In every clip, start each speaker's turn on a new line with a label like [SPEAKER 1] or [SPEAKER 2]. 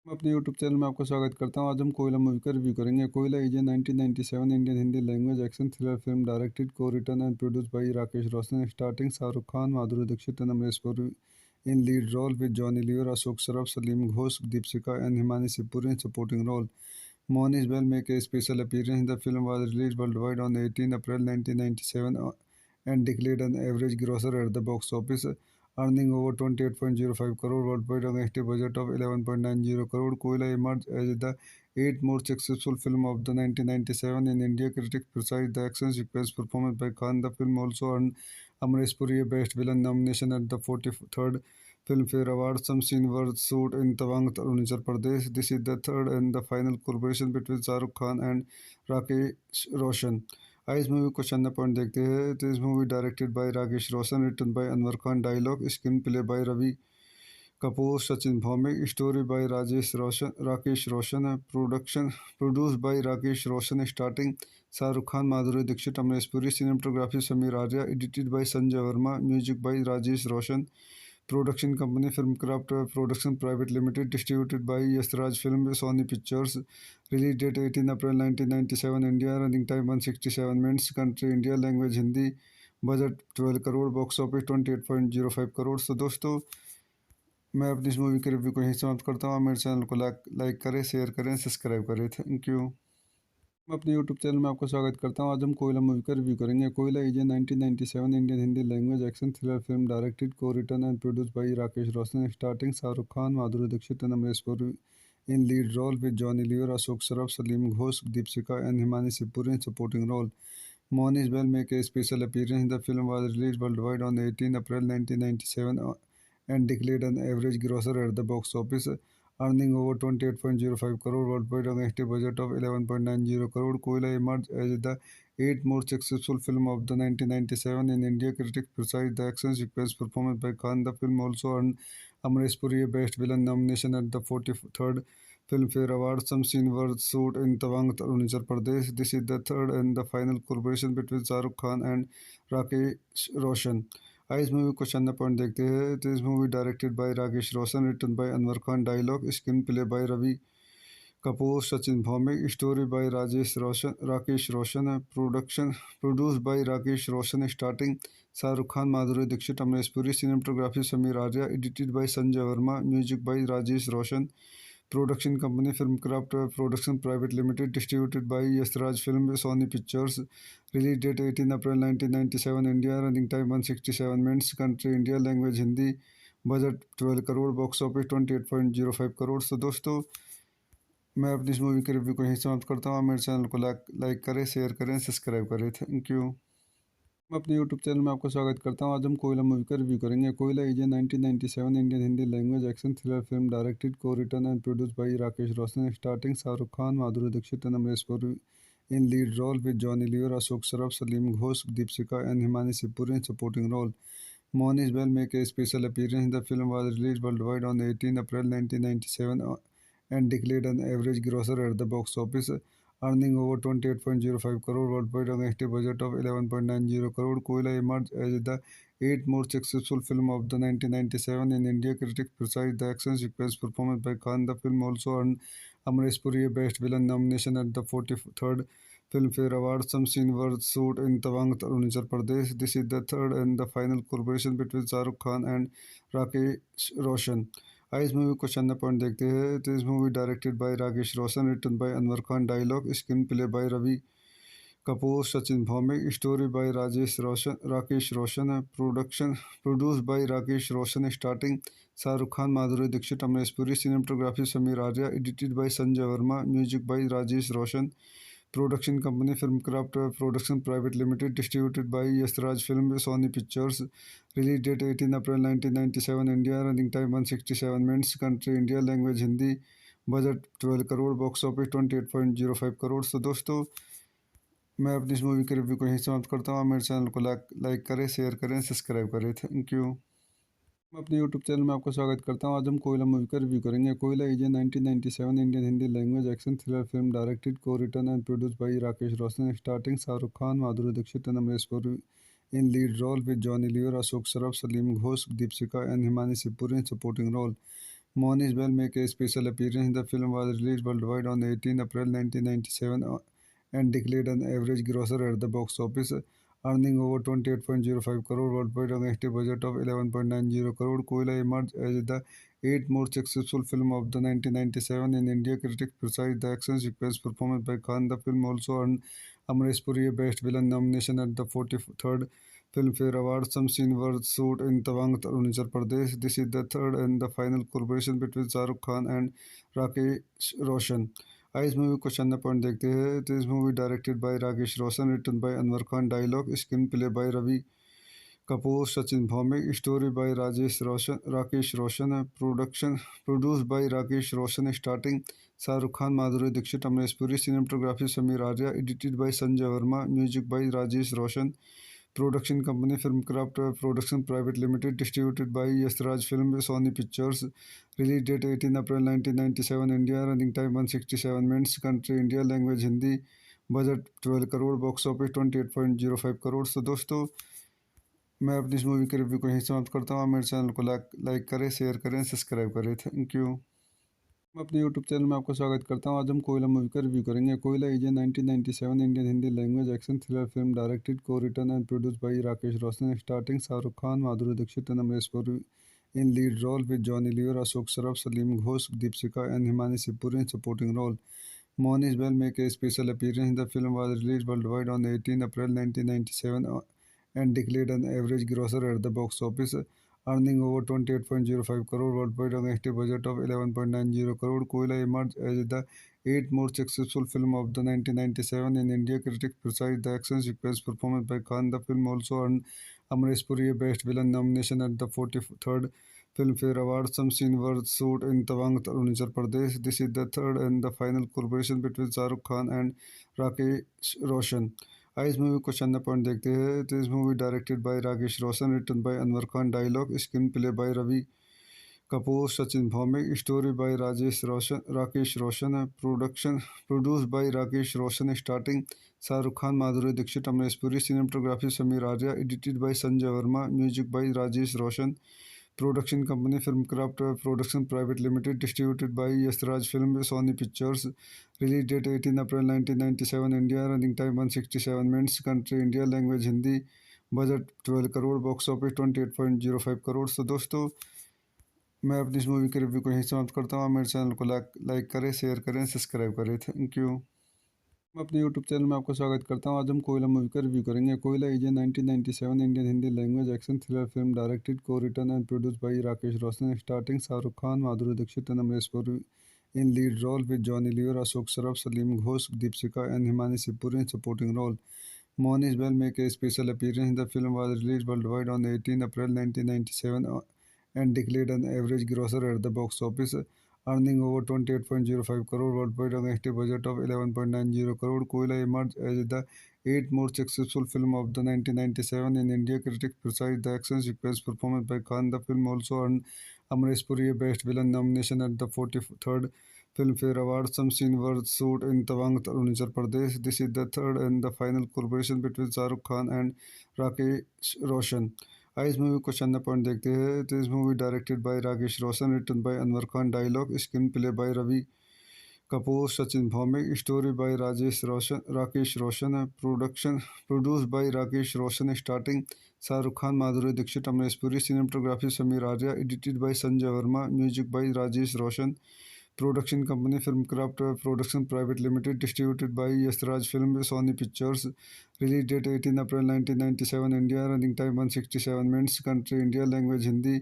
[SPEAKER 1] मैं अपने YouTube channel में आपका स्वागत करता हूँ। आज हम कोयला मूवी का रिव्यू करेंगे। Koyla is a 1997 Indian Hindi language action thriller film directed को written and produced by Rakesh Roshan, starting Shahrukh Khan, Madhuri Dixit and Amrish Puri in lead role with Johnny Lever, Ashok Saraf, Salim Ghosh, Deepsika and Himani Sipuri in supporting role. Monish Bell make a special appearance. The film was released worldwide on 18 April 1997 and declared an average grosser at the box office, earning over 28.05 crore worldwide against a budget of 11.90 crore. Koila emerged as the eighth most successful film of the 1997 in India. Critics criticized the action sequence performance by Khan. The film also earned Amresh Puri a Best Villain nomination at the 43rd Filmfare Awards. Some scenes were shot in Tawang, Arunachal Pradesh. This is the third and the final collaboration between Shahrukh Khan and Rakesh Roshan. इस movie को चंदा point देखते हैं तो इस movie directed by Rakesh Roshan, written by Anwar Khan, dialogue screen play by Ravi Kapoor, Sachin Bhowmik, story by Rakesh Roshan, production produce by Rakesh Roshan, starting Shahrukh Khan, Madhuri Dixit, Amrish Puri, cinematography Sameer Arya, edited by Sanjay Verma, music by Rajesh Roshan, production company Filmkraft production private limited, distributed by Yashraj film, Sony pictures, release date 18 April 1997 India, running time 167 minutes, country India, language Hindi, budget 12 crore, box office 28.05 crore. तो दोस्तों, मैं अपनी इस movie के review को यहीं समाप्त करता हूँ। आप मेरे चैनल को लाइक करें, शेयर करें, सब्सक्राइब करें। Thank you. मैं अपने यूट्यूब चैनल में आपका स्वागत करता हूँ। आज हम कोयला मूवी का रिव्यू करेंगे। Koyla is a 1997 Indian Hindi language action thriller film directed को written and produced by Rakesh Roshan, starting Shahrukh Khan, Madhuri Dixit and Amrish Puri in lead role with Johnny Lever, Ashok Saraf, Salim Ghosh, Deepsika and Himani Sipuri in supporting role. Monish Bell make a special appearance. The film was released worldwide on 18 April 1997 and declared an average grosser at the box office, earning over 28.05 crore worldwide against a budget of 11.90 crore. Koila emerged as the eighth most successful film of the 1997 in India. Critics criticized the action sequence performance by Khan. The film also earned Amresh Puri a Best Villain nomination at the 43rd Filmfare Awards. Some scenes were shot in Tawang, Arunachal Pradesh. This is the third and the final collaboration between Shahrukh Khan and Rakesh Roshan. इस movie को चंदा point देखते हैं तो इस movie directed by Rakesh Roshan, written by Anwar Khan, dialogue screen play by Ravi Kapoor, Sachin Bhowmik, story by Rakesh Roshan, production produce by Rakesh Roshan, starting Shahrukh Khan, Madhuri Dixit, Amrish Puri, cinematography Sameer Arya, edited by Sanjay Verma, music by Rajesh Roshan, production company Filmkraft production private limited, distributed by Yashraj film, Sony pictures, release date 18 April 1997 India, running time 167 minutes, country India, language Hindi, budget 12 crore, box office 28.05 crore. तो दोस्तों, मैं अपनी इस movie के review को यहीं समाप्त करता हूँ। आप मेरे चैनल को लाइक करें, शेयर करें, सब्सक्राइब करें। Thank you. मैं अपने यूट्यूब चैनल में आपका स्वागत करता हूँ। आज हम कोयला मूवी का रिव्यू करेंगे। Koyla is a 1997 Indian Hindi language action thriller film directed को written and produced by Rakesh Roshan, starting Shahrukh Khan, Madhuri Dixit and Amrish Puri in lead role with Johnny Lever, Ashok Saraf, Salim Ghosh, Deepsika and Himani Sipuri in supporting role. Monish Bell make a special appearance. The film was released worldwide on 18 April 1997 and declared an average grosser at the box office, earning over 28.05 crore worldwide against a budget of 11.90 crore. Koila emerged as the eighth most successful film of the 1997 in India. Critics criticized the action sequence performance by Khan. The film also earned Amresh Puri a Best Villain nomination at the 43rd Filmfare Awards. Some scenes were shot in Tawang, Arunachal Pradesh. This is the third and the final collaboration between Shahrukh Khan and Rakesh Roshan. इस movie को चंदा point देखते हैं तो इस movie directed by Rakesh Roshan, written by Anwar Khan, dialogue screen play by Ravi Kapoor, Sachin Bhowmik, story by Rakesh Roshan, production produce by Rakesh Roshan, starting Shahrukh Khan, Madhuri Dixit, Amrish Puri, cinematography Sameer Arya, edited by Sanjay Verma, music by Rajesh Roshan, production company Filmkraft production private limited, distributed by Yashraj film, Sony pictures, release date 18 April 1997 India, running time 167 minutes, country India, language Hindi, budget 12 crore, box office 28.05 crore. तो दोस्तों, मैं अपनी इस movie के review को यहीं समाप्त करता हूँ। आप मेरे चैनल को लाइक करें, शेयर करें, सब्सक्राइब करें। Thank you. मैं अपने यूट्यूब चैनल में आपका स्वागत करता हूँ। आज हम कोयला मूवी का रिव्यू करेंगे। Koyla is a 1997 Indian Hindi language action thriller film directed को written and produced by Rakesh Roshan, starting Shahrukh Khan, Madhuri Dixit and Amrish Puri in lead role with Johnny Lever, Ashok Saraf, Salim Ghosh, Deepsika and Himani Sipuri in supporting role. Monish Bell make a special appearance. The film was released worldwide on 18 April 1997 and declared an average grosser at the box office, earning over 28.05 crore worldwide against a budget of 11.90 crore. Koila emerged as the eighth most successful film of the 1997 in India. Critics praised the action sequence performance by Khan. The film also earned Amresh Puri a Best Villain nomination at the 43rd Filmfare Awards. Some scenes were shot in Tawang, Arunachal Pradesh. This is the third and the final collaboration between Shah Rukh Khan and Rakesh Roshan. इस movie को चंदा point देखते हैं तो इस movie directed by Rakesh Roshan, written by Anwar Khan, dialogue screen play by Ravi Kapoor, Sachin Bhowmik, story by Rakesh Roshan, production produce by Rakesh Roshan, starting Shahrukh Khan, Madhuri Dixit, Amrish Puri, cinematography Sameer Arya, edited by Sanjay Verma, music by Rajesh Roshan, production company Filmkraft production private limited, distributed by Yashraj film, Sony pictures, release date 18 April 1997, India, running time 167 minutes, country India, language Hindi, budget 12 crore, box office 28.05 crore. तो दोस्तों मैं अपनी इस movie के review को यहीं समाप्त करता हूँ। आप मेरे चैनल को लाइक करें, शेयर करें, सब्सक्राइब करें। Thank you. मैं अपने यूट्यूब चैनल में आपका स्वागत करता हूँ। आज हम कोयला मूवी का रिव्यू करेंगे। Koyla is a 1997 Indian Hindi language action thriller film directed, को written and produced by Rakesh Roshan, starting Shahrukh Khan, Madhuri Dixit and Amrish Puri in lead role with Johnny Lever, Ashok Saraf, Salim Ghosh, Deepsika and Himani Sipuri in supporting role. Monish Bell make a special appearance. The film was released worldwide on 18 April 1997 and declared an average grosser at the box office, earning over 28.05 crore worldwide against a budget of 11.90 crore. Koila emerged as the eighth most successful film of the 1997 in India. Critics praised the action sequence performance by Khan. The film also earned Amresh Puri a Best Villain nomination at the 43rd Filmfare Awards. Some scenes were shot in Tawang, Arunachal Pradesh. This is the third and the final collaboration between Shah Rukh Khan and Rakesh Roshan. इस movie को चंदा point देखते हैं तो इस movie directed by Rakesh Roshan, written by Anwar Khan, dialogue screen play by Ravi Kapoor, Sachin Bhowmik, story by Rakesh Roshan, production produce by Rakesh Roshan, starting Shahrukh Khan, Madhuri Dixit, Amrish Puri, cinematography Sameer Arya, edited by Sanjay Verma, music by Rajesh Roshan, production company Filmkraft production private limited, distributed by Yashraj film, Sony pictures, release date 18 April 1997, India, running time 167 minutes, country India, language Hindi, budget 12 crore, box office 28.05 crore. तो दोस्तों मैं अपनी इस movie के review को यहीं समाप्त करता हूँ। आप मेरे चैनल को लाइक करें, शेयर करें, सब्सक्राइब करें। Thank you. मैं अपने यूट्यूब चैनल में आपका स्वागत करता हूँ। आज हम कोयला मूवी का रिव्यू करेंगे। Koyla is a 1997 Indian Hindi language action thriller film directed, को written and produced by Rakesh Roshan, starting Shahrukh Khan, Madhuri Dixit and Amrish Puri in lead role with Johnny Lever, Ashok Saraf, Salim Ghosh, Deepsika and Himani Sipuri in supporting role. Monish Bell make a special appearance. The film was released worldwide on 18 April 1997 and declared an average grosser at the box office, earning over 28.05 crore worldwide against a budget of 11.90 crore. Koila emerged as the eighth most successful film of the 1997 in India. Critics praised the action sequence performance by Khan. The film also earned Amresh Puri a Best Villain nomination at the 43rd Filmfare Awards. Some scenes were shot in Tawang, Arunachal Pradesh. This is the third and the final collaboration between Shah Rukh Khan and Rakesh Roshan. इस movie को चंदा point देखते हैं तो इस movie directed by Rakesh Roshan, written by Anwar Khan, dialogue screen play by Ravi Kapoor, Sachin Bhowmik, story by Rakesh Roshan, production produce by Rakesh Roshan, starting Shahrukh Khan, Madhuri Dixit, Amrish Puri, cinematography Sameer Arya, edited by Sanjay Verma, music by Rajesh Roshan, production company Filmkraft production private limited, distributed by Yashraj film, Sony pictures, release date 18 April 1997, India, running time 167 minutes, country India, language Hindi,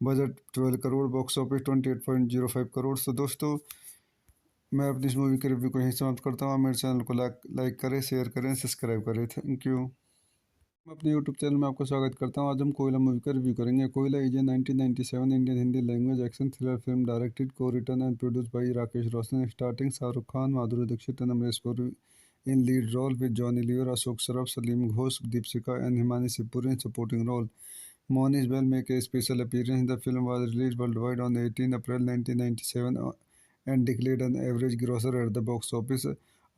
[SPEAKER 1] budget 12 crore, box office 28.05 crore. तो दोस्तों मैं अपनी इस movie के review को यहीं समाप्त करता हूँ। आप मेरे चैनल को लाइक करें, शेयर करें, सब्सक्राइब करें। Thank you. मैं अपने यूट्यूब चैनल में आपका स्वागत करता हूँ। आज हम कोयला मूवी का रिव्यू करेंगे। Koyla is a 1997 Indian Hindi language action thriller film directed, को written and produced by Rakesh Roshan, starting Shahrukh Khan, Madhuri Dixit and Amrish Puri in lead role with Johnny Lever, Ashok Saraf, Salim Ghosh, Deepsika and Himani Sipuri in supporting role. Monish Bell make a special appearance. The film was released worldwide on 18 April 1997 and declared an average grosser at the box office,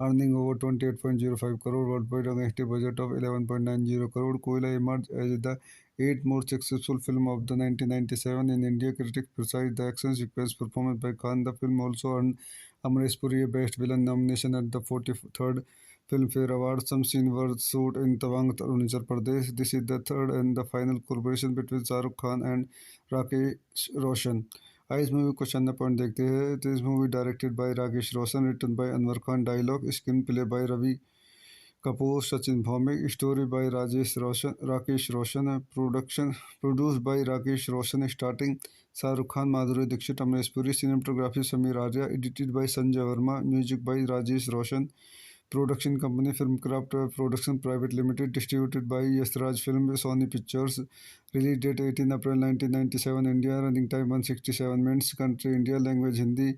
[SPEAKER 1] earning over 28.05 crore worldwide against a budget of 11.90 crore. Koila emerged as the eighth most successful film of the 1997 in India. Critics criticized the action sequence performance by Khan. The film also earned Amresh Puri a Best Villain nomination at the 43rd Filmfare Awards. Some scenes were shot in Tawang, Arunachal Pradesh. This is the third and the final collaboration between Shah Rukh Khan and Rakesh Roshan. इस movie को चंदा point देखते हैं तो इस movie directed by Rakesh Roshan, written by Anwar Khan, dialogue screen play by Ravi Kapoor, Sachin Bhowmik, story by Rakesh Roshan, production produce by Rakesh Roshan, starting Shahrukh Khan, Madhuri Dixit, Amrish Puri, cinematography Sameer Arya, edited by Sanjay Verma, music by Rajesh Roshan, production company Filmkraft production private limited, distributed by Yashraj film, Sony pictures, release date 18 April 1997, India, running time 167 minutes, country India, language Hindi,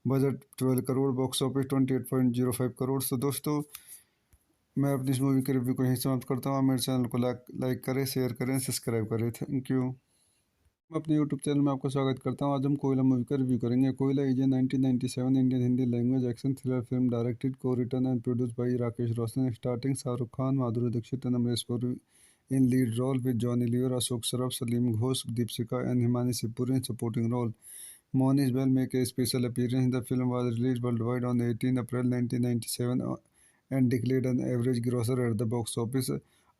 [SPEAKER 1] budget 12 crore, box office 28.05 crore. तो दोस्तों मैं अपनी इस movie के review को यहीं समाप्त करता हूँ। मेरे चैनल को लाइक करें, शेयर करें, सब्सक्राइब करें। Thank you. मैं अपने यूट्यूब चैनल में आपका स्वागत करता हूँ। आज हम कोयला मूवी का रिव्यू करेंगे। Koyla is a 1997 Indian Hindi language action thriller film directed को written and produced by Rakesh Roshan, starting Shahrukh Khan, Madhuri Dixit and Amrish Puri in lead role with Johnny Lever, Ashok Saraf, Salim Ghosh, Deepika and Himani Shivpuri in supporting role. Monish Bell make a special appearance. The film was released worldwide on 18 April 1997 and declared an average grosser at the box office,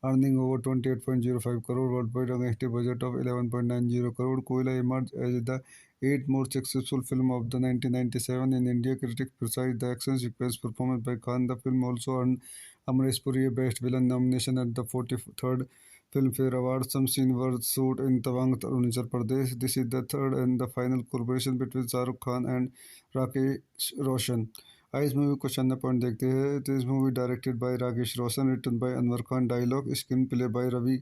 [SPEAKER 1] earning over 28.05 crore worldwide against a budget of 11.90 crore. Koila emerged as the eighth most successful film of the 1997 in India. Critics criticized the action sequence performance by Khan. The film also earned Amresh Puri a Best Villain nomination at the 43rd Filmfare Awards. Some scenes were shot in Tawang, Arunachal Pradesh. This is the third and the final collaboration between Shah Rukh Khan and Rakesh Roshan. इस movie को चंदा point देखते हैं तो इस movie directed by Rakesh Roshan, written by Anwar Khan, dialogue screen play by Ravi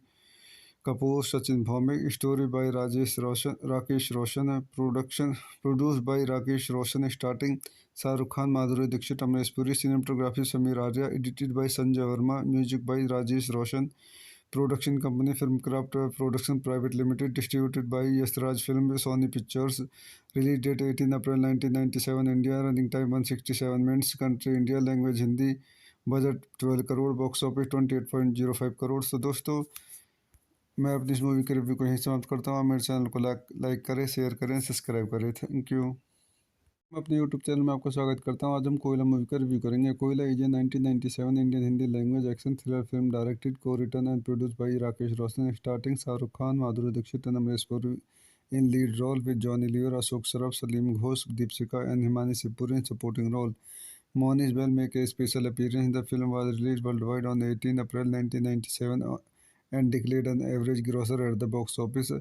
[SPEAKER 1] Kapoor, Sachin Bhowmik, story by Rakesh Roshan, production produce by Rakesh Roshan, starting Shahrukh Khan, Madhuri Dixit, Amrish Puri, cinematography Sameer Arya, edited by Sanjay Verma, music by Rajesh Roshan, production company Filmkraft production private limited, distributed by Yashraj film, Sony pictures, release date 18 April 1997, India, running time 167 minutes, country India, language Hindi, budget 12 crore, box office 28.05 crore. तो दोस्तों मैं अपनी इस movie के review को यहीं समाप्त करता हूँ। मेरे चैनल को लाइक करें, शेयर करें, सब्सक्राइब करें। Thank you. मैं अपने यूट्यूब चैनल में आपका स्वागत करता हूँ। आज हम कोयला मूवी का रिव्यू करेंगे। Koyla is a 1997 Indian Hindi language action thriller film directed को written and produced by Rakesh Roshan, starting Shahrukh Khan, Madhuri Dixit and Amrish Puri in lead role with Johnny Lever, Ashok Saraf, Salim Ghosh, Deepika and Himani Shivpuri in supporting role. Monish Bell make a special appearance. The film was released worldwide on 18 April 1997 and declared an average grosser at the box office,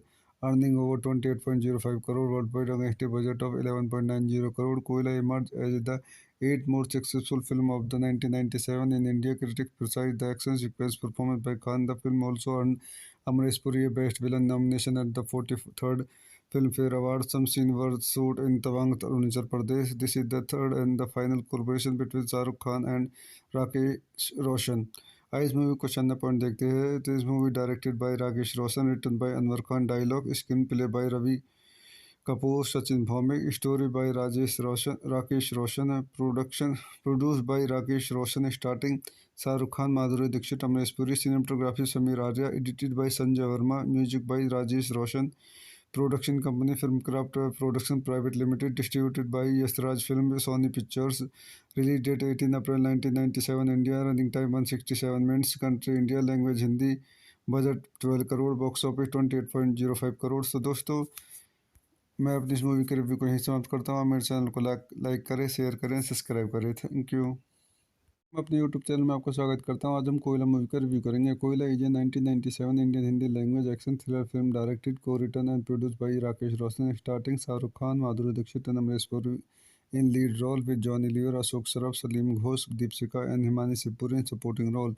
[SPEAKER 1] earning over 28.05 crore worldwide against a budget of 11.90 crore. Koila emerged as the eighth most successful film of the 1997 in India. Critics criticized the action sequence performance by Khan. The film also earned Amresh Puri a Best Villain nomination at the 43rd Filmfare Awards. Some scenes were shot in Tawang, Arunachal Pradesh. This is the third and the final collaboration between Shah Rukh Khan and Rakesh Roshan. इस movie को चंदा point देखते हैं तो इस movie directed by Rakesh Roshan, written by Anwar Khan, dialogue screen play by Ravi Kapoor, Sachin Bhowmik, story by Rakesh Roshan, production produce by Rakesh Roshan, starting Shahrukh Khan, Madhuri Dixit, Amrish Puri, cinematography Sameer Arya, edited by Sanjay Verma, music by Rajesh Roshan, production company Filmkraft production private limited, distributed by Yashraj film, Sony pictures, release date 18 April 1997, India, running time 167 minutes, country India, language Hindi, budget 12 crore, box office 28.05 crore. तो दोस्तों मैं अपनी इस movie के review को यहीं समाप्त करता हूँ। मेरे चैनल को लाइक करें, शेयर करें, सब्सक्राइब करें। Thank you. मैं अपने यूट्यूब चैनल में आपका स्वागत करता हूँ। आज हम कोयला मूवी का रिव्यू करेंगे। Koyla is a 1997 Indian Hindi language action thriller film directed को written and produced by Rakesh Roshan, starting Shahrukh Khan, Madhuri Dixit and Amrish Puri in lead role with Johnny Lever, Ashok Saraf, Salim Ghosh, Deepika and Himani Shivpuri in supporting role.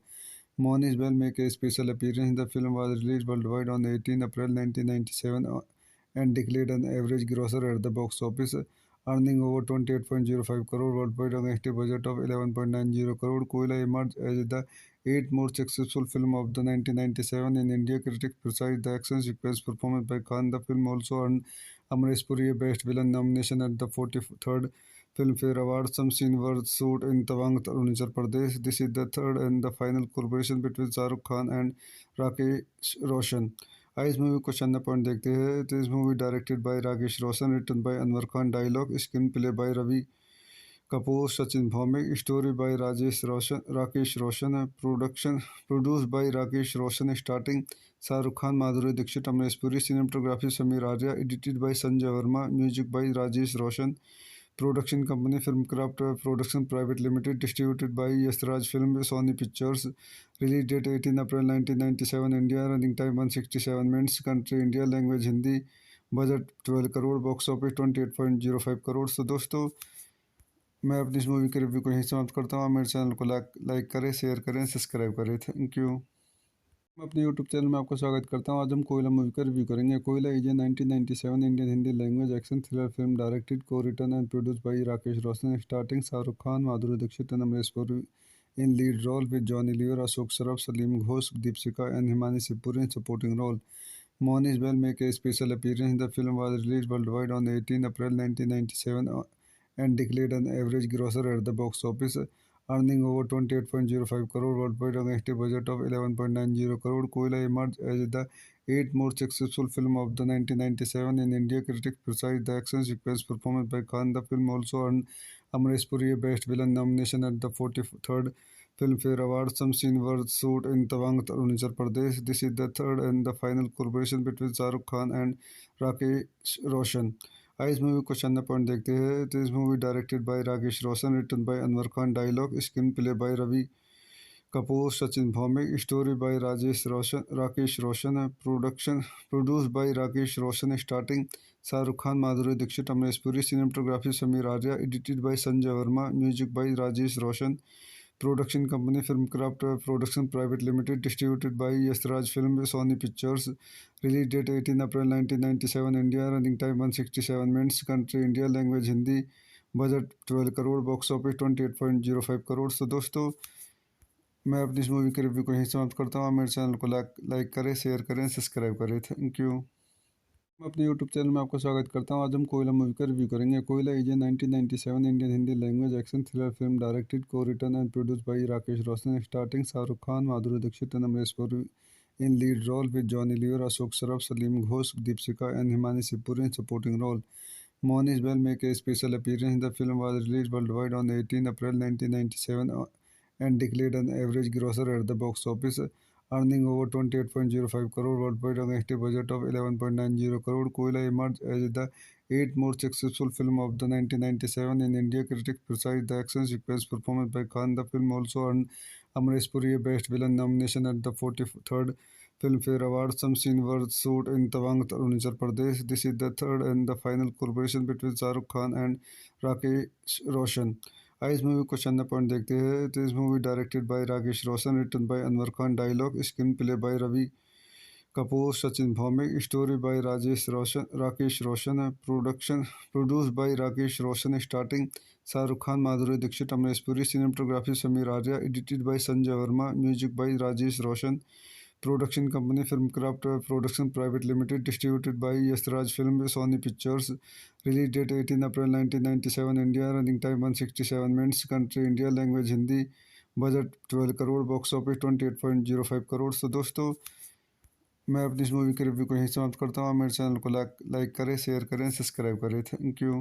[SPEAKER 1] Monish Bell make a special appearance. The film was released worldwide on 18 April 1997 and declared an average grosser at the box office, earning over 28.05 crore worldwide against a budget of 11.90 crore. Koila emerged as the eighth most successful film of the 1997 in India. Critics criticized the action sequence performance by Khan. The film also earned Amresh Puri a Best Villain nomination at the 43rd Filmfare Awards. Some scenes were shot in Tawang, Arunachal Pradesh. This is the third and the final collaboration between Shah Rukh Khan and Rakesh Roshan. इस movie को चंदा point देखते हैं तो इस movie directed by Rakesh Roshan, written by Anwar Khan, dialogue screen play by Ravi Kapoor, Sachin Bhaumik, story by Rakesh Roshan, production produced by Rakesh Roshan, starting Shah Rukh Khan, Madhuri Dixit, Amresh Puri, cinematography Samir Arya, edited by Sanjay Verma, music by Rajesh Roshan, production company Filmcraft Production Private Limited, distributed by Yasraj Film, Sony Pictures, release date 18 April 1997, India, running time 167 minutes, country India, language Hindi, budget 12 crore, box office 28.05 crore. तो दोस्तों मैं अपनी इस movie के review को यहीं समाप्त करता हूँ। आप मेरे चैनल को लाइक करें, शेयर करें, सब्सक्राइब करें। Thank you. मैं अपने यूट्यूब चैनल में आपका स्वागत करता हूँ। आज हम कोयला मूवी का रिव्यू करेंगे। Koyla is a 1997 Indian Hindi language action thriller film directed, को written and produced by Rakesh Roshan, starting Shahrukh Khan, Madhuri Dixit and Amrish Puri in lead role with Johnny Lever, Ashok Saraf, Salim Ghosh, Deepsika and Himani Sipuri in supporting role. Monish Bell make a special appearance. The film was released worldwide on 18 April 1997 and declared an average grosser at the box office, earning over 28.05 crore worldwide against a budget of 11.90 crore. Koila emerged as the eighth most successful film of the 1997 in India. Critics praised the action sequence performance by Khan. The film also earned Amresh Puri a Best Villain nomination at the 43rd Filmfare Awards. Some scenes were shot in Tawang, Arunachal Pradesh. This is the third and the final collaboration between Shah Rukh Khan and Rakesh Roshan. इस movie को चंदा point देखते हैं तो इस movie directed by Rakesh Roshan, written by Anwar Khan, dialogue screen play by Ravi Kapoor, Sachin Bhaumik, story by Rakesh Roshan, production produced by Rakesh Roshan, starting Shah Rukh Khan, Madhuri Dixit, Amresh Puri, cinematography Samir Arya, edited by Sanjay Verma, music by Rajesh Roshan, production company Filmcraft Production Private Limited, distributed by Yasraj Film, Sony Pictures, release date 18 April 1997, India, running time 167 minutes, country India, language Hindi, budget 12 crore, box office 28.05 crore. तो दोस्तों मैं अपनी इस movie के review को यहीं समाप्त करता हूँ। आप मेरे चैनल को लाइक करें, शेयर करें, सब्सक्राइब करें। Thank you. मैं अपने यूट्यूब चैनल में आपका स्वागत करता हूँ। आज हम कोयला मूवी का रिव्यू करेंगे। Koyla is a 1997 Indian Hindi language action thriller film directed, को written and produced by Rakesh Roshan, starting Shahrukh Khan, Madhuri Dixit and Amrish Puri in lead role with Johnny Lever, Ashok Saraf, Salim Ghosh, Deepsika and Himani Sipuri in supporting role. Monish Bell make a special appearance. The film was released worldwide on 18 April 1997 and declared an average grosser at the box office, earning over 28.05 crore worldwide against a budget of 11.90 crore. Koila emerged as the eighth most successful film of the 1997 in India. Critics praised the action sequence performance by Khan. The film also earned Amresh Puri a Best Villain nomination at the 43rd Filmfare Awards. Some scenes were shot in Tawang, Arunachal Pradesh. This is the third and the final collaboration between Shah Rukh Khan and Rakesh Roshan. इस movie को चंदा point देखते हैं तो इस movie directed by Rakesh Roshan, written by Anwar Khan, dialogue screen play by Ravi Kapoor, Sachin Bhaumik, story by Rakesh Roshan, production produced by Rakesh Roshan, starting Shah Rukh Khan, Madhuri Dixit, Amresh Puri, cinematography Samir Arya, edited by Sanjay Verma, music by Rajesh Roshan, production company Filmcraft Production Private Limited, distributed by Yasraj Film, Sony Pictures, release date 18 April 1997, India, running time 167 minutes, country India, language Hindi, budget 12 crore, box office 28.05 crore. तो दोस्तों मैं अपनी इस movie के review को यहीं समाप्त करता हूँ। आप मेरे चैनल को लाइक करें, शेयर करें, सब्सक्राइब करें। Thank you.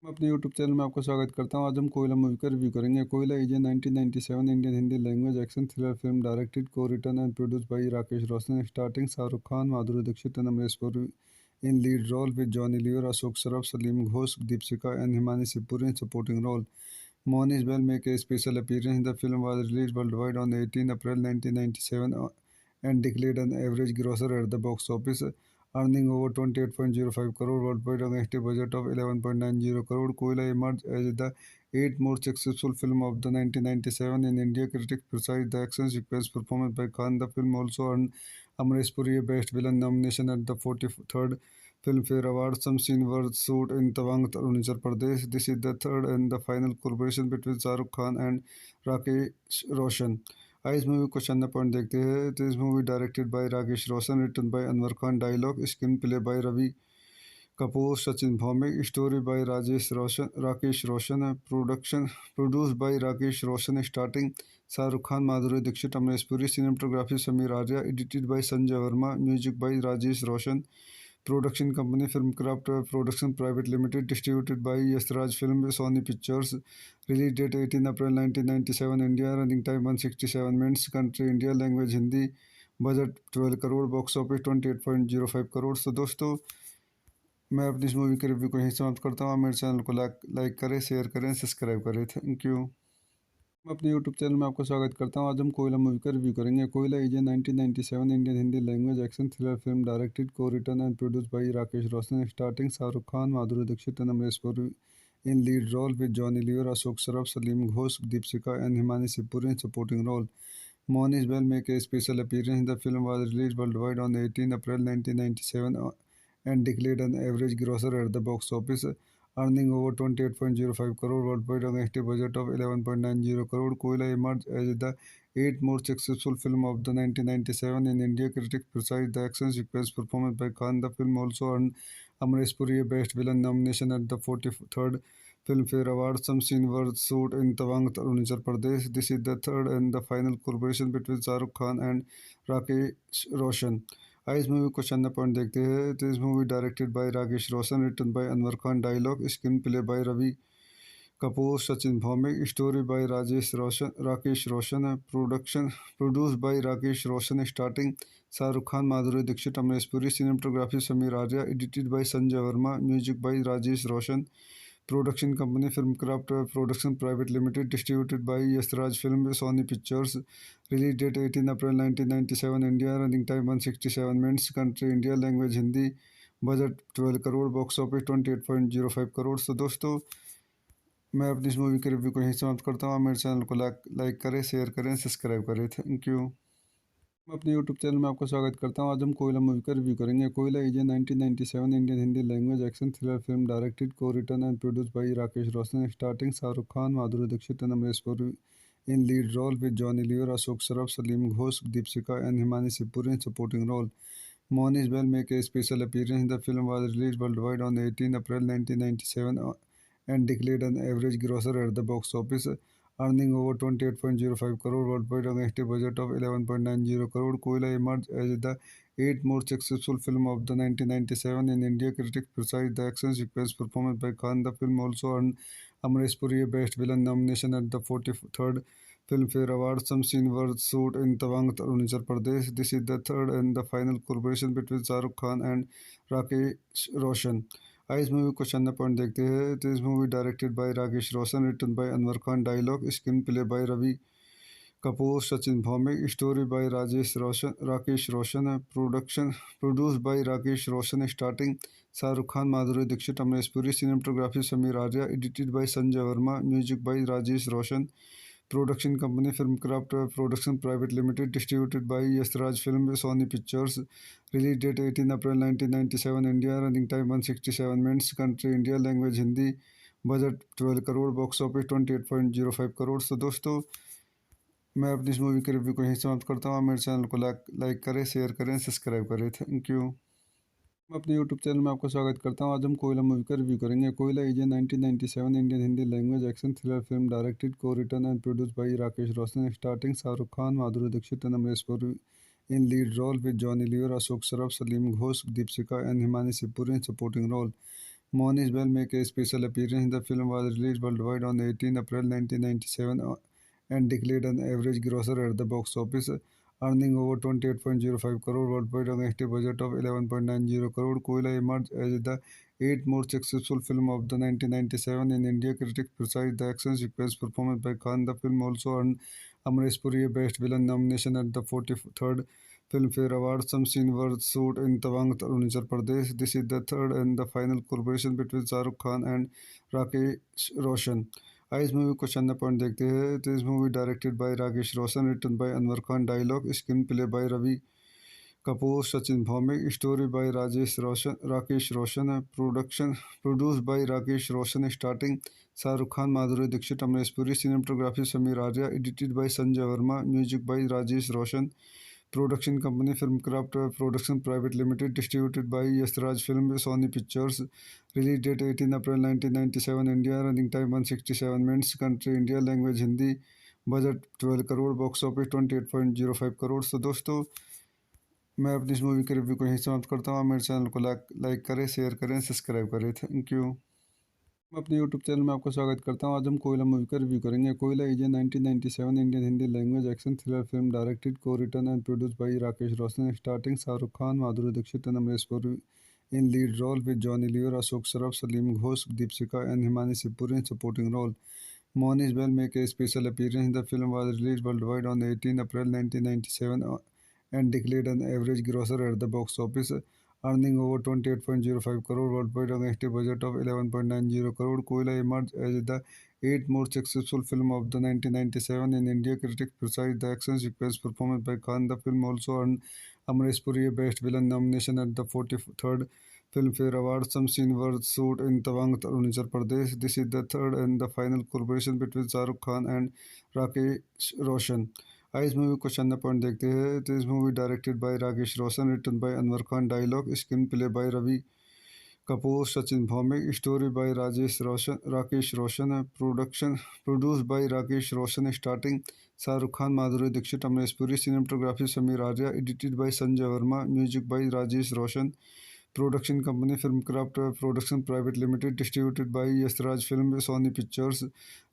[SPEAKER 1] मैं अपने यूट्यूब चैनल में आपका स्वागत करता हूँ। आज हम कोयला मूवी का रिव्यू करेंगे। Koyla is a 1997 Indian Hindi language action thriller film directed, को written and produced by Rakesh Roshan, starting Shahrukh Khan, Madhuri Dixit and Amrish Puri in lead role with Johnny Lever, Ashok Saraf, Salim Ghosh, Deepsika and Himani Sipuri in supporting role. Monish Bell make a special appearance. The film was released worldwide on 18 April 1997 and declared an average grosser at the box office, earning over 28.05 crore worldwide against a budget of 11.90 crore. Koila emerged as the eighth most successful film of the 1997 in India. Critics praised the action sequence performance by Khan. The film also earned Amresh Puri a Best Villain nomination at the 43rd Filmfare Awards. Some scenes were shot in Tawang, Arunachal Pradesh. This is the third and the final collaboration between Shah Rukh Khan and Rakesh Roshan. इस movie को चंदा point देखते हैं तो इस movie directed by Rakesh Roshan, written by Anwar Khan, dialogue screen play by Ravi Kapoor, Sachin Bhaumik, story by Rakesh Roshan, production produced by Rakesh Roshan, starting Shah Rukh Khan, Madhuri Dixit, Amresh Puri, cinematography Samir Arya, edited by Sanjay Verma, music by Rajesh Roshan, production company Filmcraft Production Private Limited, distributed by Yasraj Film, Sony Pictures, release date 18 April 1997, India, running time 167 minutes, country India, language Hindi, budget 12 crore, box office 28.05 crore. So दोस्तों मैं अपनी इस movie के review को यहीं समाप्त करता हूँ। आप मेरे चैनल को लाइक करें, शेयर करें, सब्सक्राइब करें। Thank you. मैं अपने यूट्यूब चैनल में आपका स्वागत करता हूँ। आज हम कोयला मूवी का रिव्यू करेंगे। Koyla is a 1997 Indian Hindi language action thriller film directed co written and produced by Rakesh Roshan, starting Shahrukh Khan, Madhuri Dixit and Amrish Puri in lead role with Johnny Lever, Ashok Saraf, Salim Ghosh, Deepika and Himani Shivpuri in supporting role. Monish Bell make a special appearance. The film was released worldwide on 18 April 1997 and declared an average grosser at the box office, earning over 28.05 crore worldwide against a budget of 11.90 crore. Koila emerged as the eighth most successful film of the 1997 in India. Critics praised the action sequence performance by Khan. The film also earned Amresh Puri a Best Villain nomination at the 43rd Filmfare Awards. Some scenes were shot in Tawang, Arunachal Pradesh. This is the third and the final collaboration between Shah Rukh Khan and Rakesh Roshan. इस movie को चंदा point देखते हैं तो इस movie directed by Rakesh Roshan, written by Anwar Khan, dialogue screen play by Ravi Kapoor, Sachin Bhowmik, story by Rakesh Roshan, production produced by Rakesh Roshan, starting Shahrukh Khan, Madhuri Dixit, Amrish Puri, cinematography Sameer Arya, edited by Sanjay Verma, music by Rajesh Roshan, production company Filmcraft Production Private Limited, distributed by Yasraj Film, Sony Pictures, release date 18 April 1997, India, running time 167 minutes, country India, language Hindi, budget 12 crore, box office 28.05 crore. So दोस्तों मैं अपनी इस movie के review को यहीं समाप्त करता हूँ। आप मेरे चैनल को लाइक करें, शेयर करें, सब्सक्राइब करें। Thank you. मैं अपने यूट्यूब चैनल में आपका स्वागत करता हूँ। आज हम कोयला मूवी का रिव्यू करेंगे। Koyla is a 1997 Indian Hindi language action thriller film directed co written and produced by Rakesh Roshan, starting Shahrukh Khan, Madhuri Dixit and Amrish Puri in lead role with Johnny Lever, Ashok Saraf, Salim Ghosh, Deepika and Himani Shivpuri in supporting role. Monish Bell make a special appearance. The film was released worldwide on 18 April 1997 and declared an average grosser at the box office, earning over 28.05 crore worldwide against a budget of 11.90 crore. Koila emerged as the eighth most successful film of the 1997 in India. Critics praised the action sequence performance by Khan. The film also earned Amresh Puri a Best Villain nomination at the 43rd Filmfare Awards. Some scenes were shot in Tawang, Arunachal Pradesh. This is the third and the final collaboration between Shah Rukh Khan and Rakesh Roshan. इस movie को चंदा point देखते हैं तो इस movie directed by Rakesh Roshan, written by Anwar Khan, dialogue screen play by Ravi Kapoor, Sachin Bhowmik, story by Rakesh Roshan, production produced by Rakesh Roshan, starting Shahrukh Khan, Madhuri Dixit, Amrish Puri, cinematography Sameer Arya, edited by Sanjay Verma, music by Rajesh Roshan, production company Filmcraft Production Private Limited, distributed by Yasraj Film, Sony Pictures, release date 18 April 1997, India, running time 167 minutes, country India, language Hindi, budget 12 crore, box office 28.05 crore. So दोस्तों मैं अपनी इस movie के review को यहीं समाप्त करता हूँ। आप मेरे चैनल को लाइक करें, शेयर करें, सब्सक्राइब करें। Thank you. मैं अपने यूट्यूब चैनल में आपका स्वागत करता हूँ। आज हम कोयला मूवी का रिव्यू करेंगे। Koyla is a 1997 Indian Hindi language action thriller film directed co written and produced by Rakesh Roshan, starting Shahrukh Khan, Madhuri Dixit and Amrish Puri in lead role with Johnny Lever, Ashok Saraf, Salim Ghosh, Deepika and Himani Shivpuri in supporting role. Monish Bell make a special appearance. The film was released worldwide on 18 April 1997 and declared an average grosser at the box office, earning over 28.05 crore worldwide against a budget of 11.90 crore. Koila emerged as the eighth most successful film of the 1997 in India. Critics praised the action sequence performance by Khan. The film also earned Amresh Puri a Best Villain nomination at the 43rd Filmfare Awards. Some scenes were shot in Tawang, Arunachal Pradesh. This is the third and the final collaboration between Shah Rukh Khan and Rakesh Roshan. इस movie को चंदा point देखते हैं तो इस movie directed by Rakesh Roshan, written by Anwar Khan, dialogue screen play by Ravi Kapoor, Sachin Bhowmik, story by Rakesh Roshan, production produced by Rakesh Roshan, starting Shahrukh Khan, Madhuri Dixit, Amrish Puri, cinematography Sameer Arya, edited by Sanjay Verma, music by Rajesh Roshan, production company Filmkraft production private limited, distributed by Yashraj film, Sony pictures. Release date 18 April 1997 India, running time 167 minutes, country India, language Hindi, budget 12 crore, box office 28.05 crore. तो दोस्तों, मैं अपनी इस movie के review को यहीं समाप्त करता हूँ। मेरे चैनल को लाइक करें, शेयर करें, सब्सक्राइब करें। Thank you. मैं अपने यूट्यूब चैनल में आपका स्वागत करता हूँ। आज हम कोयला मूवी का रिव्यू करेंगे। Koyla is a 1997 Indian Hindi language action thriller film directed, को written and produced by Rakesh Roshan, starting Shahrukh Khan, Madhuri Dixit and Amrish Puri in lead role, with Johnny Lever, Ashok Saraf, Salim Ghosh, Deepika and Himani Shivpuri in supporting role. Monish Bell make a special appearance. The film was released worldwide on 18 April 1997 and declared an average grosser at the box office, earning over 28.05 crore worldwide against a budget of 11.90 crore. Koila emerged as the eighth most successful film of the 1997 in India. Critics praised the action sequence performance by Khan. The film also earned Amresh Puri a Best Villain nomination at the 43rd Filmfare Awards. Some scenes were shot in Tawang, Arunachal Pradesh. This is the third and the final collaboration between Shahrukh Khan and Rakesh Roshan. इस movie को चंदा point देखते हैं। तो इस movie directed by Rakesh Roshan, written by Anwar Khan, dialogue screen play by Ravi Kapoor, Sachin Bhowmik, story by Rakesh Roshan, production produced by Rakesh Roshan, starting Shahrukh Khan, Madhuri Dixit, Amrish Puri, cinematography Sameer Arya, edited by Sanjay Verma, music by Rajesh Roshan. Production company Filmkraft production private limited, distributed by Yashraj film, Sony pictures.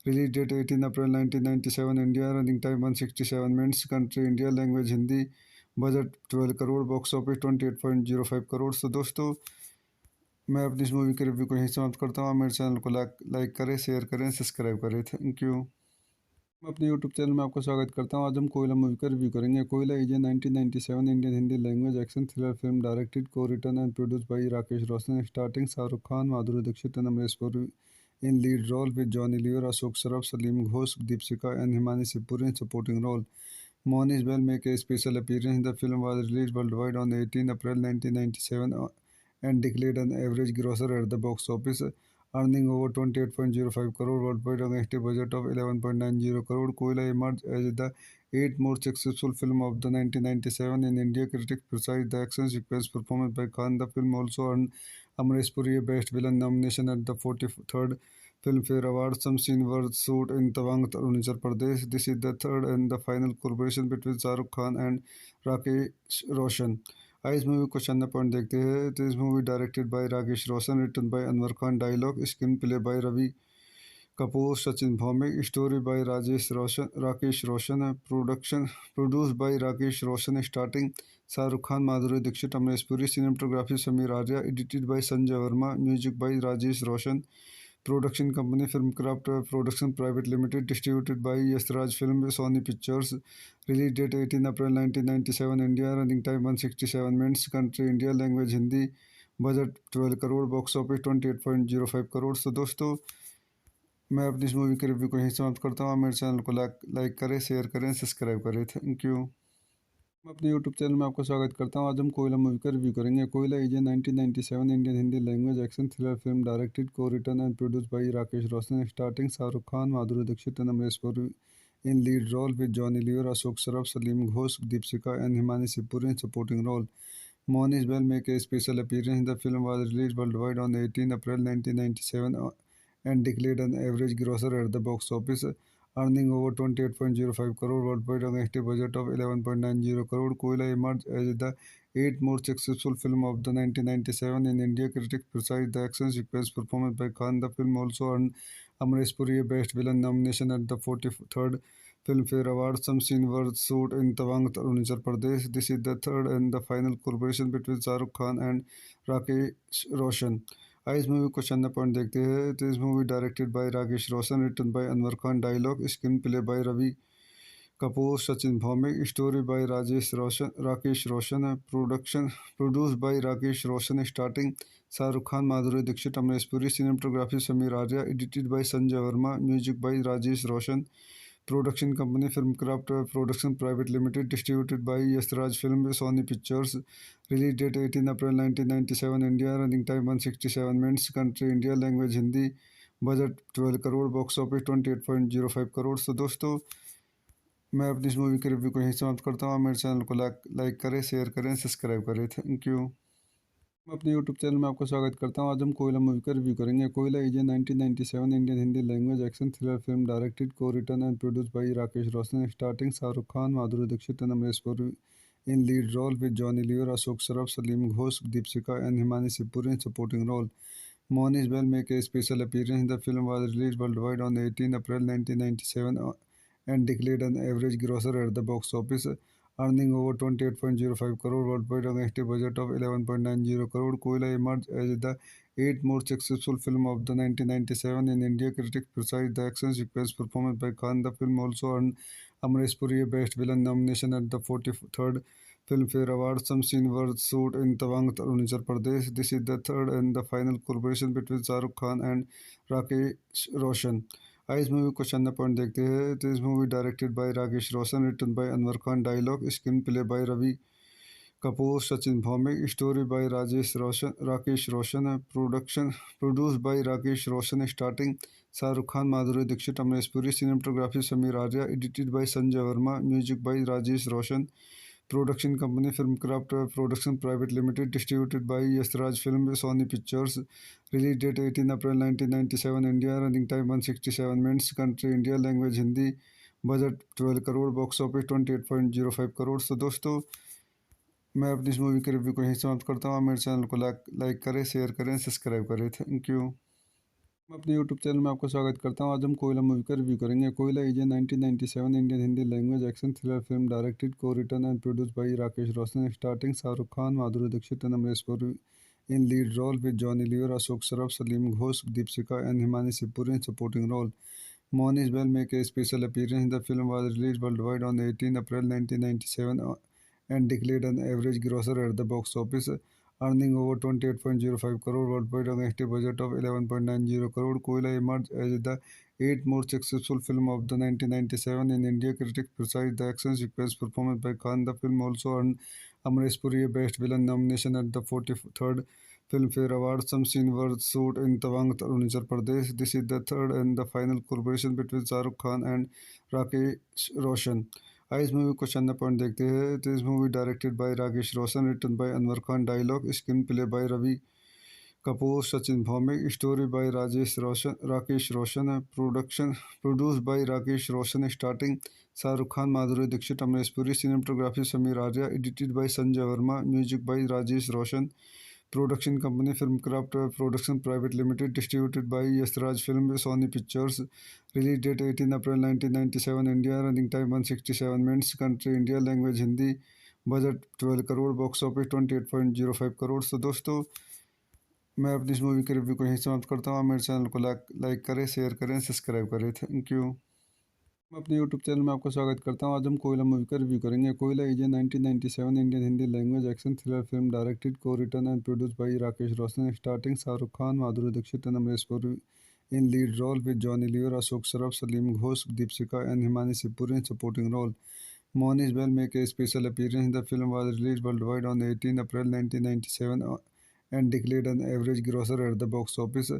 [SPEAKER 1] Release date 18 April 1997 India, running time 167 minutes, country India, language Hindi, budget 12 crore, box office 28.05 crore. तो दोस्तों, मैं अपनी इस movie के review को यहीं समाप्त करता हूँ। मेरे चैनल को लाइक करें, शेयर करें, सब्सक्राइब करें। Thank you. मैं अपने यूट्यूब चैनल में आपका स्वागत करता हूँ। आज हम कोयला मूवी का रिव्यू करेंगे। Koyla is a 1997 Indian Hindi language action thriller film directed, को written and produced by Rakesh Roshan, starting Shahrukh Khan, Madhuri Dixit and Amrish Puri in lead role, with Johnny Lever, Ashok Saraf, Salim Ghosh, Deepika and Himani Shivpuri in supporting role. Monish Bell make a special appearance. The film was released worldwide on 18 April 1997 and declared an average grosser at the box office, earning over 28.05 crore worldwide against a budget of 11.90 crore. Koila emerged as the eighth most successful film of the 1997 in India. Critics praised the action sequence performance by Khan. The film also earned Amresh Puri a Best Villain nomination at the 43rd Filmfare Awards. Some scenes were shot in Tawang, Arunachal Pradesh. This is the third and the final collaboration between Shahrukh Khan and Rakesh Roshan. इस movie को चंदा point देखते हैं। तो इस movie directed by Rakesh Roshan, written by Anwar Khan, dialogue screen play by Ravi Kapoor, Sachin Bhowmik, story by Rakesh Roshan, production produced by Rakesh Roshan, starting Shahrukh Khan, Madhuri Dixit, Amrish Puri, cinematography Sameer Arya, edited by Sanjay Verma, music by Rajesh Roshan. Production company Filmkraft production private limited, distributed by Yashraj film, Sony pictures. Release date 18 April 1997 India, running time 167 minutes, country India, language Hindi, budget 12 crore, box office 28.05 crore. तो दोस्तों, मैं अपनी इस movie के review को यहीं समाप्त करता हूँ। मेरे चैनल को लाइक करें, शेयर करें, सब्सक्राइब करें। Thank you. मैं अपने यूट्यूब चैनल में आपका स्वागत करता हूँ। आज हम कोयला मूवी का रिव्यू करेंगे। Koyla is a 1997 Indian Hindi language action thriller film directed, को written and produced by Rakesh Roshan, starting Shahrukh Khan, Madhuri Dixit and Amrish Puri in lead role, with Johnny Lever, Ashok Saraf, Salim Ghosh, Deepika and Himani Shivpuri in supporting role. Monish Bell make a special appearance. The film was released worldwide on 18 April 1997 and declared an average grosser at the box office, earning over 28.05 crore worldwide against a budget of 11.90 crore. Koila emerged as the eighth most successful film of the 1997 in India. Critics praised the action sequence performance by Khan. The film also earned Amresh Puri a Best Villain nomination at the 43rd Filmfare Awards. Some scenes were shot in Tawang, Arunachal Pradesh. This is the third and the final collaboration between Shahrukh Khan and Rakesh Roshan. इस movie को चंदा point देखते हैं। तो इस movie directed by Rakesh Roshan, written by Anwar Khan, dialogue screen play by Ravi Kapoor, Sachin Bhowmik, story by Rakesh Roshan, production produced by Rakesh Roshan, starting Shahrukh Khan, Madhuri Dixit, Amrish Puri, cinematography Sameer Arya, edited by Sanjay Verma, music by Rajesh Roshan. Production company Filmkraft production private limited, distributed by Yashraj film, Sony pictures. Release date 18 April 1997 India, running time 167 minutes, country India, language Hindi, budget 12 crore, box office 28.05 crore. तो दोस्तों, मैं अपनी इस movie के review को यहीं समाप्त करता हूँ। आप मेरे चैनल को लाइक करें, शेयर करें, सब्सक्राइब करें। Thank you. मैं अपने यूट्यूब चैनल में आपका स्वागत करता हूँ। आज हम कोयला मूवी का रिव्यू करेंगे। Koyla is a 1997 Indian Hindi language action thriller film directed को written and produced by Rakesh Roshan, starting Shahrukh Khan, Madhuri Dixit and Amrish Puri in lead role with Johnny Lever, Ashok Saraf, Salim Ghosh, Deepsika and Himani Sipuri in supporting role. Monish Bell make a special appearance. The film was released worldwide on 18 April 1997 and declared an average grosser at the box office, earning over 28.05 crore worldwide against a budget of 11.90 crore. Koila emerged as the eighth most successful film of the 1997 in India. Critics praised the action sequence performance by Khan. The film also earned Amresh Puri a Best Villain nomination at the 43rd Filmfare Awards. Some scenes were shot in Tawang, Arunachal Pradesh. This is the third and the final collaboration between Shah Rukh Khan and Rakesh Roshan. इस movie को चंदा point देखते हैं तो इस movie directed by Rakesh Roshan, written by Anwar Khan, dialogue screen play by Ravi Kapoor, Sachin Bhowmik, story by Rakesh Roshan, production produce by Rakesh Roshan, starting Shahrukh Khan, Madhuri Dixit, Amrish Puri, cinematography Sameer Arya, edited by Sanjay Verma, music by Rajesh Roshan, production company Filmkraft production private limited, distributed by Yashraj film, Sony pictures, release date 18 April 1997 India, running time 167 minutes, country India, language Hindi, budget 12 crore, box office 28.05 crore. तो दोस्तों, मैं अपनी इस movie के review को यहीं समाप्त करता हूँ। आप मेरे चैनल को लाइक करें, शेयर करें, सब्सक्राइब करें। Thank you. मैं अपने यूट्यूब चैनल में आपका स्वागत करता हूँ। आज हम कोयला मूवी का रिव्यू करेंगे। Koyla is a 1997 Indian Hindi language action thriller film directed को written and produced by Rakesh Roshan, starting Shahrukh Khan, Madhuri Dixit and Amrish Puri in lead role with Johnny Lever, Ashok Saraf, Salim Ghosh, Deepsika and Himani Sipuri in supporting role. Monish Bell make a special appearance. The film was released worldwide on 18 April 1997 and declared an average grosser at the box office, earning over 28.05 crore worldwide against a budget of 11.90 crore. Koila emerged as the eighth most successful film of the 1997 in India. Critics praised the action sequence performance by Khan. The film also earned Amresh Puri a Best Villain nomination at the 43rd Filmfare Awards. Some scenes were shot in Tawang, Arunachal Pradesh. This is the third and the final collaboration between Shah Rukh Khan and Rakesh Roshan. इस movie को चंदा point देखते हैं तो इस movie directed by Rakesh Roshan, written by Anwar Khan, dialogue screen play by Ravi Kapoor, Sachin Bhowmik, story by Rakesh Roshan, production produce by Rakesh Roshan, starting Shahrukh Khan, Madhuri Dixit, Amrish Puri, cinematography Sameer Arya, edited by Sanjay Verma, music by Rajesh Roshan, production company Filmkraft production private limited, distributed by Yashraj film, Sony pictures, release date 18 April 1997 India, running time 167 minutes, country India, language Hindi, budget 12 crore, box office 28.05 crore. तो दोस्तों, मैं अपनी इस movie के review को यहीं समाप्त करता हूँ। आप मेरे चैनल को लाइक करें, शेयर करें, सब्सक्राइब करें। Thank you. मैं अपने यूट्यूब चैनल में आपका स्वागत करता हूँ। आज हम कोयला मूवी का रिव्यू करेंगे। Koyla is a 1997 Indian Hindi language action thriller film directed को written and produced by Rakesh Roshan, starting Shahrukh Khan, Madhuri Dixit and Amrish Puri in lead role with Johnny Lever, Ashok Saraf, Salim Ghosh, Deepsika and Himani Sipuri in supporting role. Monish Bell make a special appearance. The film was released worldwide on 18 April 1997 and declared an average grosser at the box office,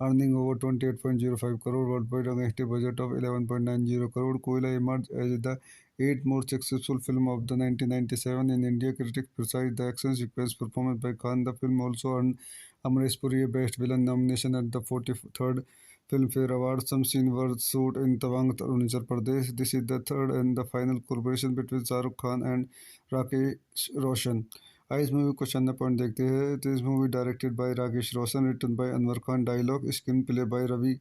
[SPEAKER 1] earning over 28.05 crore worldwide against a budget of 11.90 crore. Koila emerged as the eighth most successful film of the 1997 in India. Critics praised the action sequence performance by Khan. The film also earned Amresh Puri a Best Villain nomination at the 43rd Filmfare Awards. Some scenes were shot in Tawang, Arunachal Pradesh. This is the third and the final collaboration between Shah Rukh Khan and Rakesh Roshan. इस movie को चंदा point देखते हैं तो इस movie directed by Rakesh Roshan, written by Anwar Khan, dialogue screen play by Ravi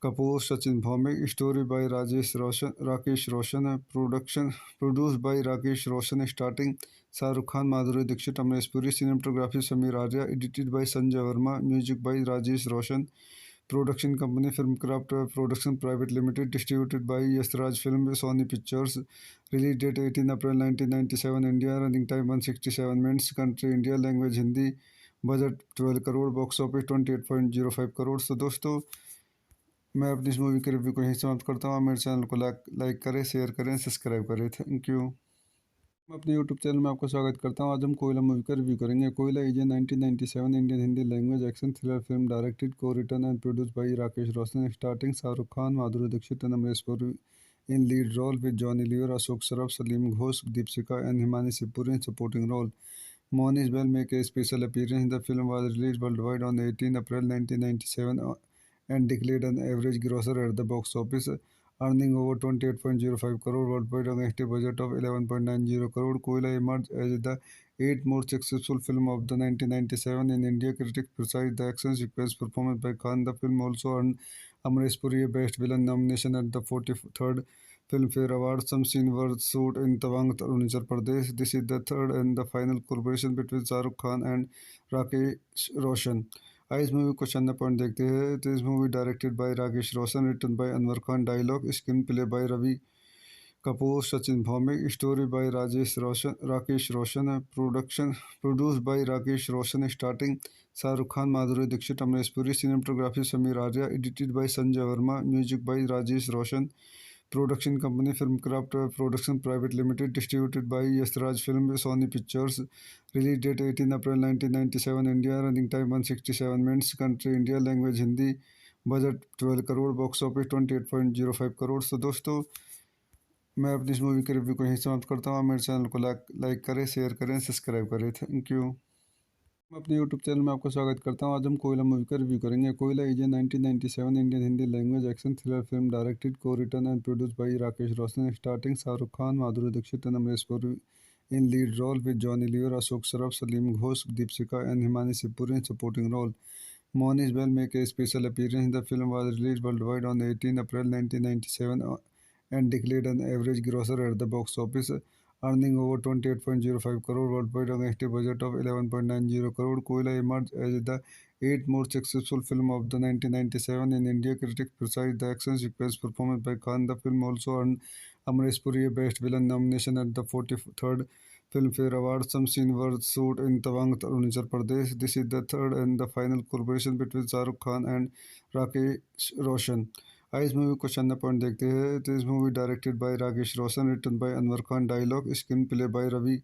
[SPEAKER 1] Kapoor, Sachin Bhowmik, story by Rakesh Roshan, production produce by Rakesh Roshan, starting Shahrukh Khan, Madhuri Dixit, Amrish Puri, cinematography Sameer Arya, edited by Sanjay Verma, music by Rajesh Roshan, production company Filmkraft production private limited, distributed by Yashraj film, Sony pictures, release date 18 April 1997 India, running time 167 minutes, country India, language Hindi, budget 12 crore, box office 28.05 crore. तो दोस्तों, मैं अपनी इस movie के review को यहीं समाप्त करता हूँ। आप मेरे चैनल को लाइक करें, शेयर करें, सब्सक्राइब करें। Thank you. मैं अपने यूट्यूब चैनल में आपका स्वागत करता हूँ। आज हम कोयला मूवी का रिव्यू करेंगे। Koyla is a 1997 Indian Hindi language action thriller film directed को written and produced by Rakesh Roshan, starting Shahrukh Khan, Madhuri Dixit and Amrish Puri in lead role with Johnny Lever, Ashok Saraf, Salim Ghosh, Deepsika and Himani Sipuri in supporting role. Monish Bell make a special appearance. The film was released worldwide on 18 April 1997 and declared an average grosser at the box office, earning over 28.05 crore worldwide against a budget of 11.90 crore. Koila emerged as the eighth most successful film of the 1997 in India. Critics praised the action sequence performance by Khan. The film also earned Amresh Puri a Best Villain nomination at the 43rd Filmfare Awards. Some scenes were shot in Tawang, Arunachal Pradesh. This is the third and the final collaboration between Shah Rukh Khan and Rakesh Roshan. इस movie को चंदा point देखते हैं तो इस movie directed by Rakesh Roshan, written by Anwar Khan, dialogue screen play by Ravi Kapoor, Sachin Bhowmik, story by Rakesh Roshan, production produce by Rakesh Roshan, starting Shahrukh Khan, Madhuri Dixit, Amrish Puri, cinematography Sameer Arya, edited by Sanjay Verma, music by Rajesh Roshan, production company Filmkraft production private limited, distributed by Yashraj film, Sony pictures, release date 18 April 1997, India, running time 167 minutes, country India, language Hindi, budget 12 crore, box office 28.05 crore. तो दोस्तों मैं अपनी इस movie के review को यहीं समाप्त करता हूँ। मेरे चैनल को लाइक करें, शेयर करें, सब्सक्राइब करें। Thank you. मैं अपने यूट्यूब चैनल में आपका स्वागत करता हूँ। आज हम कोयला मूवी का रिव्यू करेंगे। Koyla is a 1997 Indian Hindi language action thriller film directed, को written and produced by Rakesh Roshan, starting Shahrukh Khan, Madhuri Dixit and Amrish Puri in lead role with Johnny Lever, Ashok Saraf, Salim Ghosh, Deepsika and Himani Sipuri in supporting role. Monish Bell make a special appearance. The film was released worldwide on 18 April 1997 and declared an average grosser at the box office, earning over 28.05 crore worldwide against a budget of 11.90 crore. Koila emerged as the eighth most successful film of the 1997 in India. Critics praised the action sequence performance by Khan. The film also earned Amresh Puri a Best Villain nomination at the 43rd Filmfare Awards. Some scenes were shot in Tawang, Arunachal Pradesh. This is the third and the final collaboration between Shah Rukh Khan and Rakesh Roshan. इस movie को चंदा point देखते हैं तो इस movie directed by Rakesh Roshan, written by Anwar Khan, dialogue screen play by Ravi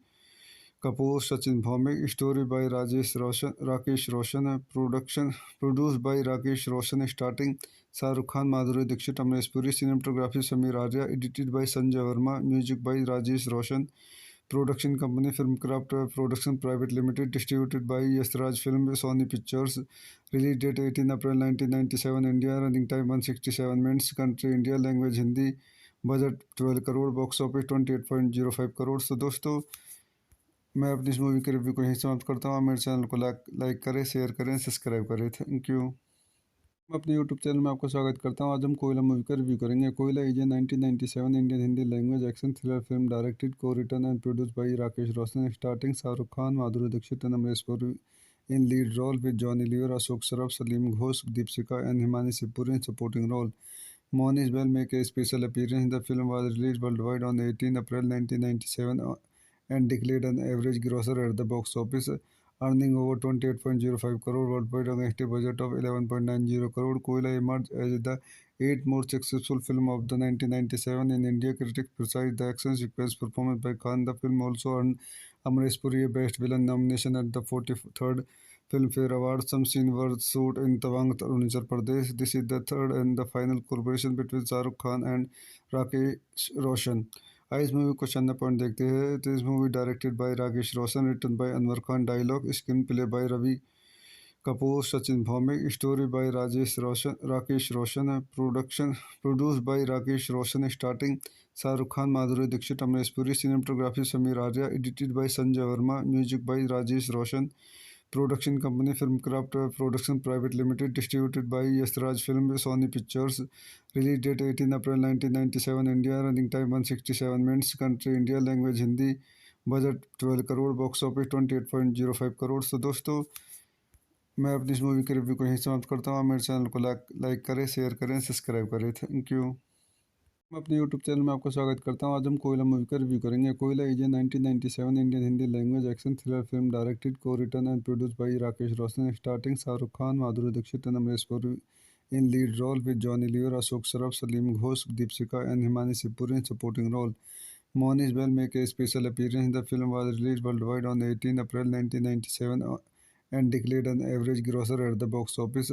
[SPEAKER 1] Kapoor, Sachin Bhowmik, story by Rakesh Roshan, production produce by Rakesh Roshan, starting Shahrukh Khan, Madhuri Dixit, Amrish Puri, cinematography Sameer Arya, edited by Sanjay Verma, music by Rajesh Roshan, production company Filmkraft production private limited, distributed by Yashraj film, Sony pictures, release date 18 April 1997, India, running time 167 minutes, country India, language Hindi, budget 12 crore, box office 28.05 crore. तो दोस्तों मैं अपनी इस movie के review को यहीं समाप्त करता हूँ। मेरे चैनल को लाइक करें, शेयर करें, सब्सक्राइब करें। Thank you. मैं अपने यूट्यूब चैनल में आपका स्वागत करता हूँ। आज हम कोयला मूवी का रिव्यू करेंगे। Koyla is a 1997 Indian Hindi language action thriller film directed, को written and produced by Rakesh Roshan, starting Shahrukh Khan, Madhuri Dixit and Amrish Puri in lead role with Johnny Lever, Ashok Saraf, Salim Ghosh, Deepsika and Himani Sipuri in supporting role. Monish Bell make a special appearance. The film was released worldwide on 18 April 1997 and declared an average grosser at the box office, earning over 28.05 crore worldwide against a budget of 11.90 crore. Koila emerged as the eighth most successful film of the 1997 in India. Critics praised the action sequence performance by Khan. The film also earned Amresh Puri a Best Villain nomination at the 43rd Filmfare Awards. Some scenes were shot in Tawang, Arunachal Pradesh. This is the third and the final collaboration between Shah Rukh Khan and Rakesh Roshan. इस movie को चंदा point देखते हैं तो इस movie directed by Rakesh Roshan, written by Anwar Khan, dialogue screen play by Ravi Kapoor, Sachin Bhowmik, story by Rakesh Roshan, production produce by Rakesh Roshan, starting Shahrukh Khan, Madhuri Dixit, Amrish Puri, cinematography Sameer Arya, edited by Sanjay Verma, music by Rajesh Roshan, production company Filmkraft production private limited, distributed by Yashraj film, Sony pictures, release date 18 April 1997, India, running time 167 minutes, country India, language Hindi, budget 12 crore, box office 28.05 crore. तो दोस्तों मैं अपनी इस movie के review को यहीं समाप्त करता हूँ। मेरे चैनल को लाइक करें, शेयर करें, सब्सक्राइब करें। Thank you. मैं अपने यूट्यूब चैनल में आपका स्वागत करता हूँ। आज हम कोयला मूवी का रिव्यू करेंगे। Koyla is a 1997 Indian Hindi language action thriller film directed, को written and produced by Rakesh Roshan, starting Shahrukh Khan, Madhuri Dixit and Amrish Puri in lead role with Johnny Lever, Ashok Saraf, Salim Ghosh, Deepsika and Himani Sipuri in supporting role. Monish Bell make a special appearance. The film was released worldwide on 18 April 1997 and declared an average grosser at the box office,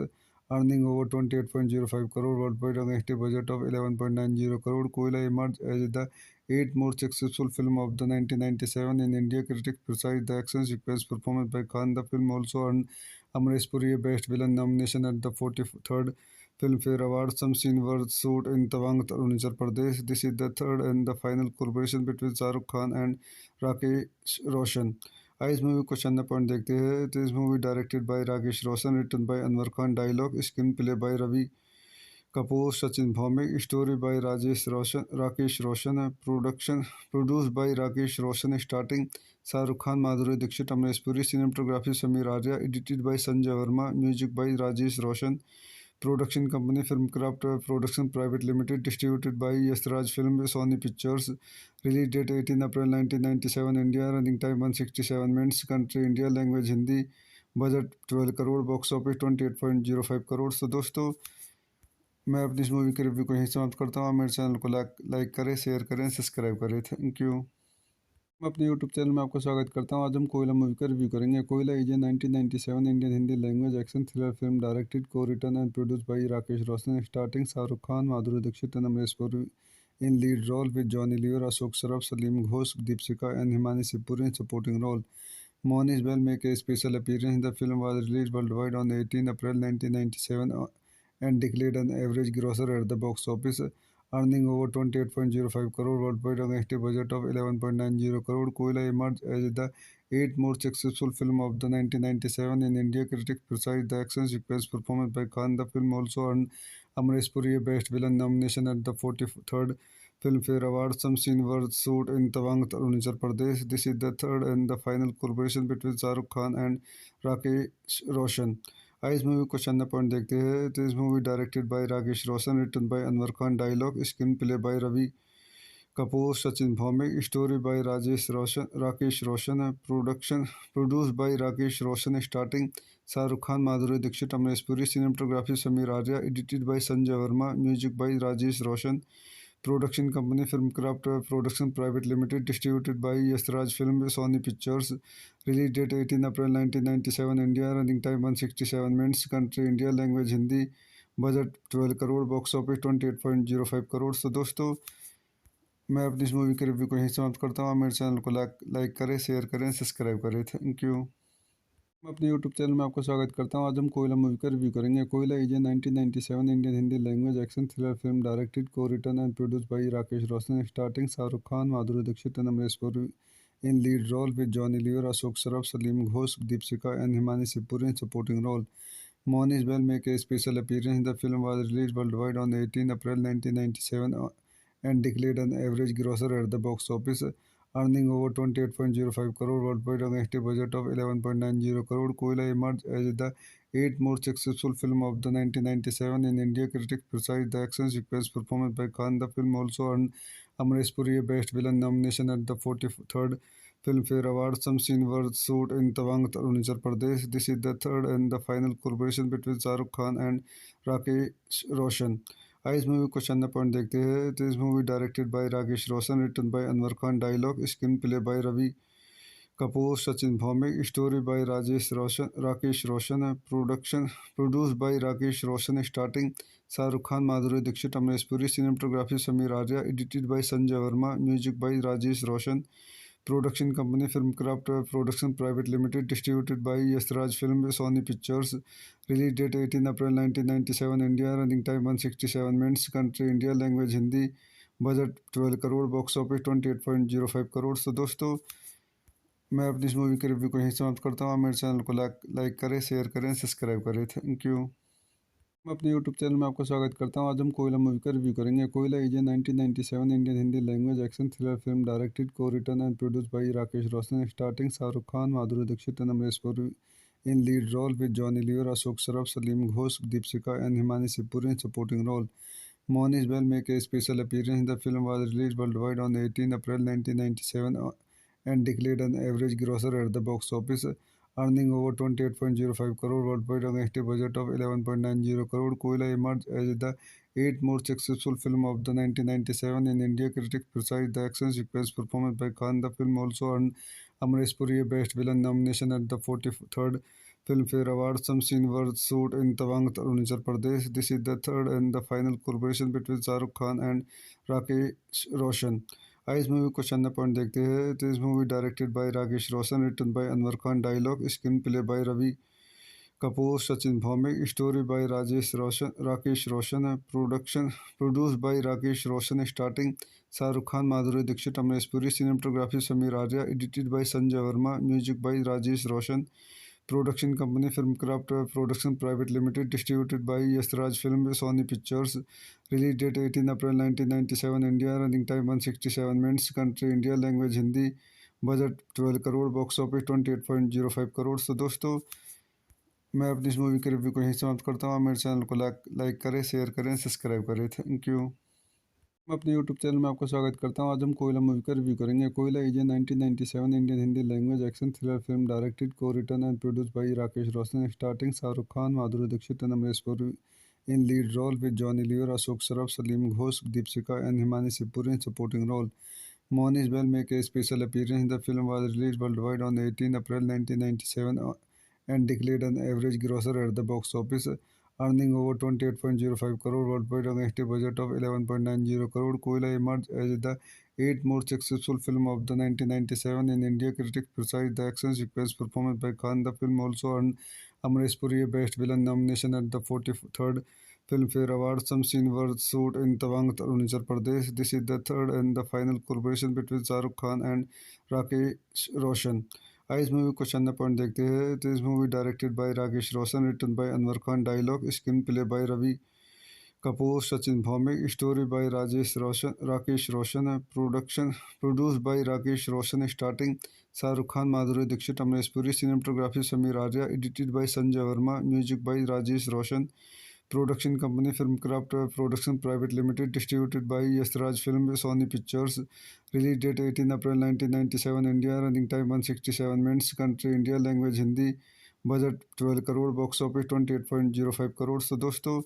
[SPEAKER 1] earning over 28.05 crore worldwide against a budget of 11.90 crore. Koila emerged as the eighth most successful film of the 1997 in India. Critics criticized the action sequence performance by Khan. The film also earned Amresh Puri a Best Villain nomination at the 43rd Filmfare Awards. Some scenes were shot in Tawang, Arunachal Pradesh. This is the third and the final collaboration between Shah Rukh Khan and Rakesh Roshan. आइए इस movie को चंदा point देखते हैं। तो इस movie directed by Rakesh Roshan, written by Anwar Khan, dialogue screen play by Ravi Kapoor, Sachin Bhowmik, story by Rakesh Roshan, production produce by Rakesh Roshan, starting Shahrukh Khan, Madhuri Dixit, Amrish Puri, cinematography Sameer Arya, edited by Sanjay Verma, music by Rajesh Roshan, production company Filmkraft production private limited, distributed by Yashraj film, Sony pictures, release date 18 April 1997, India, running time 167 minutes, country India, language Hindi, budget 12 crore, box office 28.05 crore. तो दोस्तों, मैं अपनी इस movie के review को यहीं समाप्त करता हूँ। मेरे चैनल को लाइक करें, शेयर करें, सब्सक्राइब करें। Thank you. मैं अपने यूट्यूब चैनल में आपका स्वागत करता हूँ। आज हम कोयला मूवी का रिव्यू करेंगे। Koyla is a 1997 Indian Hindi language action thriller film directed को written and produce by Rakesh Roshan, starting Shahrukh Khan, Madhuri Dixit and Amrish Puri in lead role with Johnny Lever, Ashok Saraf, Salim Ghosh, Deepika and Himani Shivpuri in supporting role. Monish Bell make a special appearance. The film was released worldwide on 18 April 1997 and declared an average grosser at the box office, earning over 28.05 crore worldwide against a budget of 11.90 crore. Koila emerged as the eighth most successful film of the 1997 in India. Critics praised the action sequence performance by Khan. The film also earned Amresh Puri a Best Villain nomination at the 43rd Filmfare Awards. Some scenes were shot in Tawang, Arunachal Pradesh. This is the third and the final collaboration between Shah Rukh Khan and Rakesh Roshan. आइए इस movie को चंदा point देखते हैं। तो इस movie directed by Rakesh Roshan, written by Anwar Khan, dialogue screen play by Ravi Kapoor, Sachin Bhowmik, story by Rakesh Roshan, production produce by Rakesh Roshan, starting Shahrukh Khan, Madhuri Dixit, Amrish Puri, cinematography Sameer Arya, edited by Sanjay Verma, music by Rajesh Roshan, production company Filmkraft production private limited, distributed by Yashraj film, Sony pictures, release date 18 April 1997, India, running time 167 minutes, country India, language Hindi, budget 12 crore, box office 28.05 crore. तो दोस्तों, मैं अपनी इस movie के review को यहीं समाप्त करता हूँ। मेरे चैनल को लाइक करें, शेयर करें, सब्सक्राइब करें। Thank you. मैं अपने यूट्यूब चैनल में आपका स्वागत करता हूँ। आज हम कोयला मूवी का रिव्यू करेंगे। Koyla is a 1997 Indian Hindi language action thriller film directed को written and produce by Rakesh Roshan, starting Shahrukh Khan, Madhuri Dixit and Amrish Puri in lead role with Johnny Lever, Ashok Saraf, Salim Ghosh, Deepika and Himani Shivpuri in supporting role. Monish Bell make a special appearance. The film was released worldwide on 18 April 1997 and declared an average grosser at the box office, earning over 28.05 crore worldwide against a budget of 11.90 crore. Koila emerged as the eighth most successful film of the 1997 in India. Critics praised the action sequence performance by Khan. The film also earned Amresh Puri a Best Villain nomination at the 43rd Filmfare Awards. Some scenes were shot in Tawang, Arunachal Pradesh. This is the third and the final collaboration between Shah Rukh Khan and Rakesh Roshan. आइए इस movie को चंदा point देखते हैं। तो इस movie directed by Rakesh Roshan, written by Anwar Khan, dialogue screen play by Ravi Kapoor, Sachin Bhowmik, story by Rakesh Roshan, production produce by Rakesh Roshan, starting Shahrukh Khan, Madhuri Dixit, Amrish Puri, cinematography Sameer Arya, edited by Sanjay Verma, music by Rajesh Roshan, production company Filmkraft production private limited, distributed by Yashraj film, Sony pictures, release date 18 April 1997, India, running time 167 minutes, country India, language Hindi, budget 12 crore, box office 28.05 crore. तो दोस्तों, मैं अपनी इस movie के review को यहीं समाप्त करता हूँ। मेरे चैनल को लाइक करें, शेयर करें, सब्सक्राइब करें। Thank you. मैं अपने यूट्यूब चैनल में आपका स्वागत करता हूँ। आज हम कोयला मूवी का रिव्यू करेंगे। Koyla is a 1997 Indian Hindi language action thriller film directed को written and produce by Rakesh Roshan, starting Shahrukh Khan, Madhuri Dixit and Amrish Puri in lead role with Johnny Lever, Ashok Saraf, Salim Ghosh, Deepika and Himani Shivpuri in supporting role. Monish Bell make a special appearance. The film was released worldwide on 18 April 1997 and declared an average grosser at the box office, earning over 28.05 crore worldwide against a budget of 11.90 crore. Koila emerged as the eighth most successful film of the 1997 in India. Critics praised the action sequence performance by Khan. The film also earned Amresh Puri a Best Villain nomination at the 43rd Filmfare Awards. Some scenes were shot in Tawang, Arunachal Pradesh. This is the third and the final collaboration between Shah Rukh Khan and Rakesh Roshan. इस movie को चंदा point देखते हैं तो इस movie directed by Rakesh Roshan, written by Anwar Khan, dialogue screen play by Ravi Kapoor, Sachin Bhowmik, story by Rakesh Roshan, production produce by Rakesh Roshan, starting Shahrukh Khan, Madhuri Dixit, Amrish Puri, cinematography Sameer Arya, edited by Sanjay Verma, music by Rajesh Roshan, production company Filmkraft production private limited, distributed by Yashraj film, Sony pictures, release date 18 April 1997, India, running time 167 minutes, country India, language Hindi, budget 12 crore, box office 28.05 crore. तो दोस्तों, मैं अपनी इस movie के review को यहीं समाप्त करता हूँ। मेरे चैनल को लाइक करें, शेयर करें, सब्सक्राइब करें। Thank you. मैं अपने यूट्यूब चैनल में आपका स्वागत करता हूँ। आज हम कोयला मूवी का रिव्यू करेंगे। Koyla is a 1997 Indian Hindi language action thriller film directed, को written and produced by Rakesh Roshan, starting Shahrukh Khan, Madhuri Dixit and Amrish Puri in lead role, with Johnny Lever, Ashok Saraf, Salim Ghosh, Deepika and Himani Shivpuri in supporting role. Monish Bell make a special appearance. The film was released worldwide on 18 April 1997 and declared an average grosser at the box office, earning over 28.05 crore worldwide against a budget of 11.90 crore. Koila emerged as the eighth most successful film of the 1997 in India. Critics praised the action sequence performance by Khan. The film also earned Amresh Puri a Best Villain nomination at the 43rd Filmfare Awards. Some scenes were shot in Tawang, Arunachal Pradesh. This is the third and the final collaboration between Shah Rukh Khan and Rakesh Roshan. इस movie को चंदा point देखते हैं तो इस movie directed by Rakesh Roshan, written by Anwar Khan, dialogue screen play by Ravi Kapoor, Sachin Bhowmik, story by Rakesh Roshan, production produce by Rakesh Roshan, starting Shahrukh Khan, Madhuri Dixit, Amrish Puri, cinematography Sameer Arya, edited by Sanjay Verma, music by Rajesh Roshan, production company Filmkraft production private limited, distributed by Yashraj film, Sony pictures, release date 18 April 1997, India, running time 167 minutes, country India, language Hindi, budget 12 crore, box office 28.05 crore. तो दोस्तों,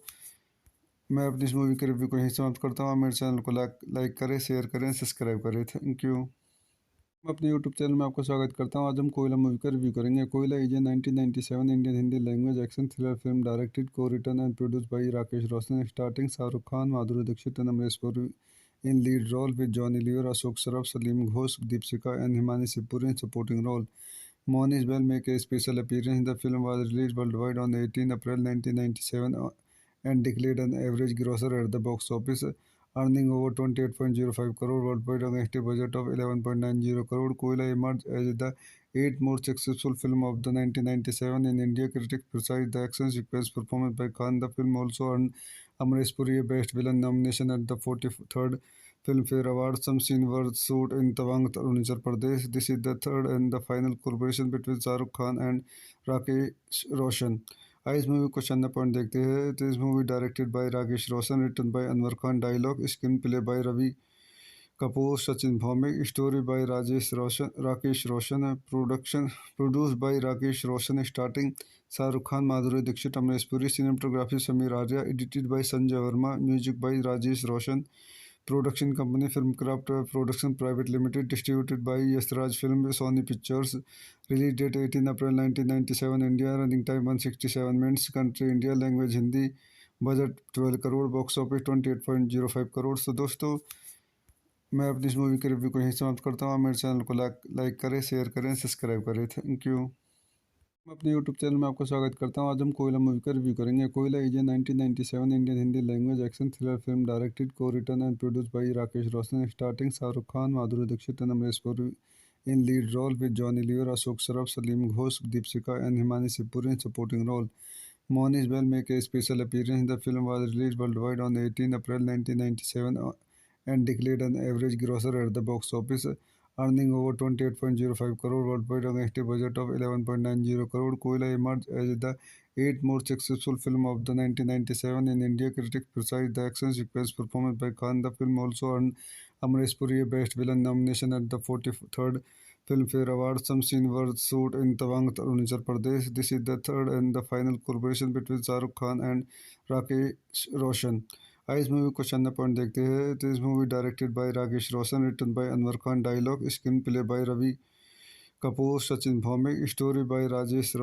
[SPEAKER 1] मैं अपनी इस movie के review को यहीं समाप्त करता हूँ। मेरे चैनल को लाइक करें, शेयर करें, सब्सक्राइब करें। Thank you. मैं अपने यूट्यूब चैनल में आपका स्वागत करता हूँ। आज हम कोयला मूवी का रिव्यू करेंगे। Koyla is a 1997 Indian Hindi language action thriller film directed, को written and produced by Rakesh Roshan, starting Shahrukh Khan, Madhuri Dixit and Amrish Puri in lead role, with Johnny Lever, Ashok Saraf, Salim Ghosh, Deepika and Himani Shivpuri in supporting role. Monish Bell make a special appearance. The film was released worldwide on 18 April 1997 and declared an average grosser at the box office, earning over 28.05 crore worldwide against a budget of 11.90 crore. Koila emerged as the eighth most successful film of the 1997 in India. Critics praised the action sequence performance by Khan. The film also earned Amresh Puri a Best Villain nomination at the 43rd Filmfare Awards. Some scenes were shot in Tawang, Arunachal Pradesh. This is the third and the final collaboration between Shah Rukh Khan and Rakesh Roshan. इस movie को चंदा point देखते हैं तो इस movie directed by Rakesh Roshan, written by Anwar Khan, dialogue screen play by Ravi Kapoor, Sachin Bhowmik, story by Rakesh Roshan, production produce by Rakesh Roshan, starting Shahrukh Khan, Madhuri Dixit, Amrish Puri, cinematography Sameer Arya, edited by Sanjay Verma, music by Rajesh Roshan, production company Filmkraft production private limited, distributed by Yashraj film, Sony pictures, release date 18 April 1997, India, running time 167 minutes, country India, language Hindi, budget 12 crore, box office 28.05 crore. तो दोस्तों, मैं अपनी इस movie के review को यहीं समाप्त करता हूँ। मेरे चैनल को लाइक करें, शेयर करें, सब्सक्राइब करें। Thank you. मैं अपने यूट्यूब चैनल में आपका स्वागत करता हूँ। आज हम कोयला मूवी का रिव्यू करेंगे। Koyla is a 1997 Indian Hindi language action thriller film directed, को written and produced by Rakesh Roshan, starting Shahrukh Khan, Madhuri Dixit and Amrish Puri in lead role, with Johnny Lever, Ashok Saraf, Salim Ghosh, Deepika and Himani Shivpuri in supporting role. Monish Bell make a special appearance. The film was released worldwide on 18 April 1997 and declared an average grosser at the box office, earning over 28.05 crore worldwide against a budget of 11.90 crore. Koila emerged as the eighth most successful film of the 1997 in India. Critics praised the action sequence performance by Khan. The film also earned Amresh Puri a Best Villain nomination at the 43rd Filmfare Awards. Some scenes were shot in Tawang, Arunachal Pradesh. This is the third and the final collaboration between Shah Rukh Khan and Rakesh Roshan. इस movie को चंदा point देखते हैं तो इस movie directed by Rakesh Roshan, written by Anwar Khan, dialogue screen play by Ravi Kapoor, Sachin Bhaumik, story by Rakesh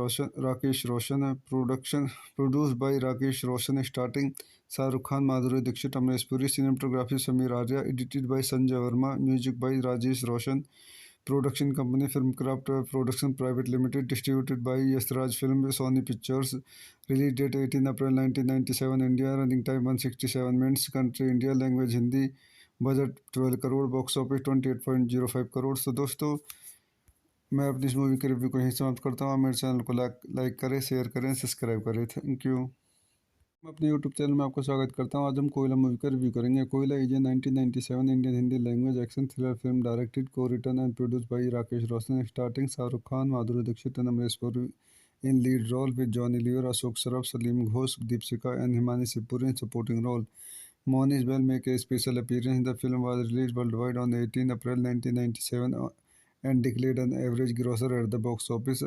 [SPEAKER 1] Roshan, production produced by Rakesh Roshan, starting Shahrukh Khan, Madhuri Dixit, Amresh Puri, cinematography Samir Arya, edited by Sanjay Verma, music by Rajesh Roshan, production company Filmcraft Production Private Limited, distributed by Yasraj Film, Sony Pictures, release date 18 April 1997, India, running time 167 minutes, country India, language Hindi, budget 12 crore, box office 28.05 crore. तो दोस्तों, मैं अपनी इस movie के review को यहीं समाप्त करता हूँ। आप मेरे चैनल को लाइक करें, शेयर करें, सब्सक्राइब करें। Thank you. मैं अपने यूट्यूब चैनल में आपका स्वागत करता हूँ। आज हम कोयला मूवी का रिव्यू करेंगे। Koyla is a 1997 Indian Hindi language action thriller film directed को written and produced by Rakesh Roshan, starting Shahrukh Khan, Madhuri Dixit and Amrish Puri in lead role with Johnny Lever, Ashok Saraf, Salim Ghosh, Deepshika and Himani Sipuri in supporting role. Monish Bell make a special appearance. The film was released worldwide on 18 April 1997 and declared an average grosser at the box office,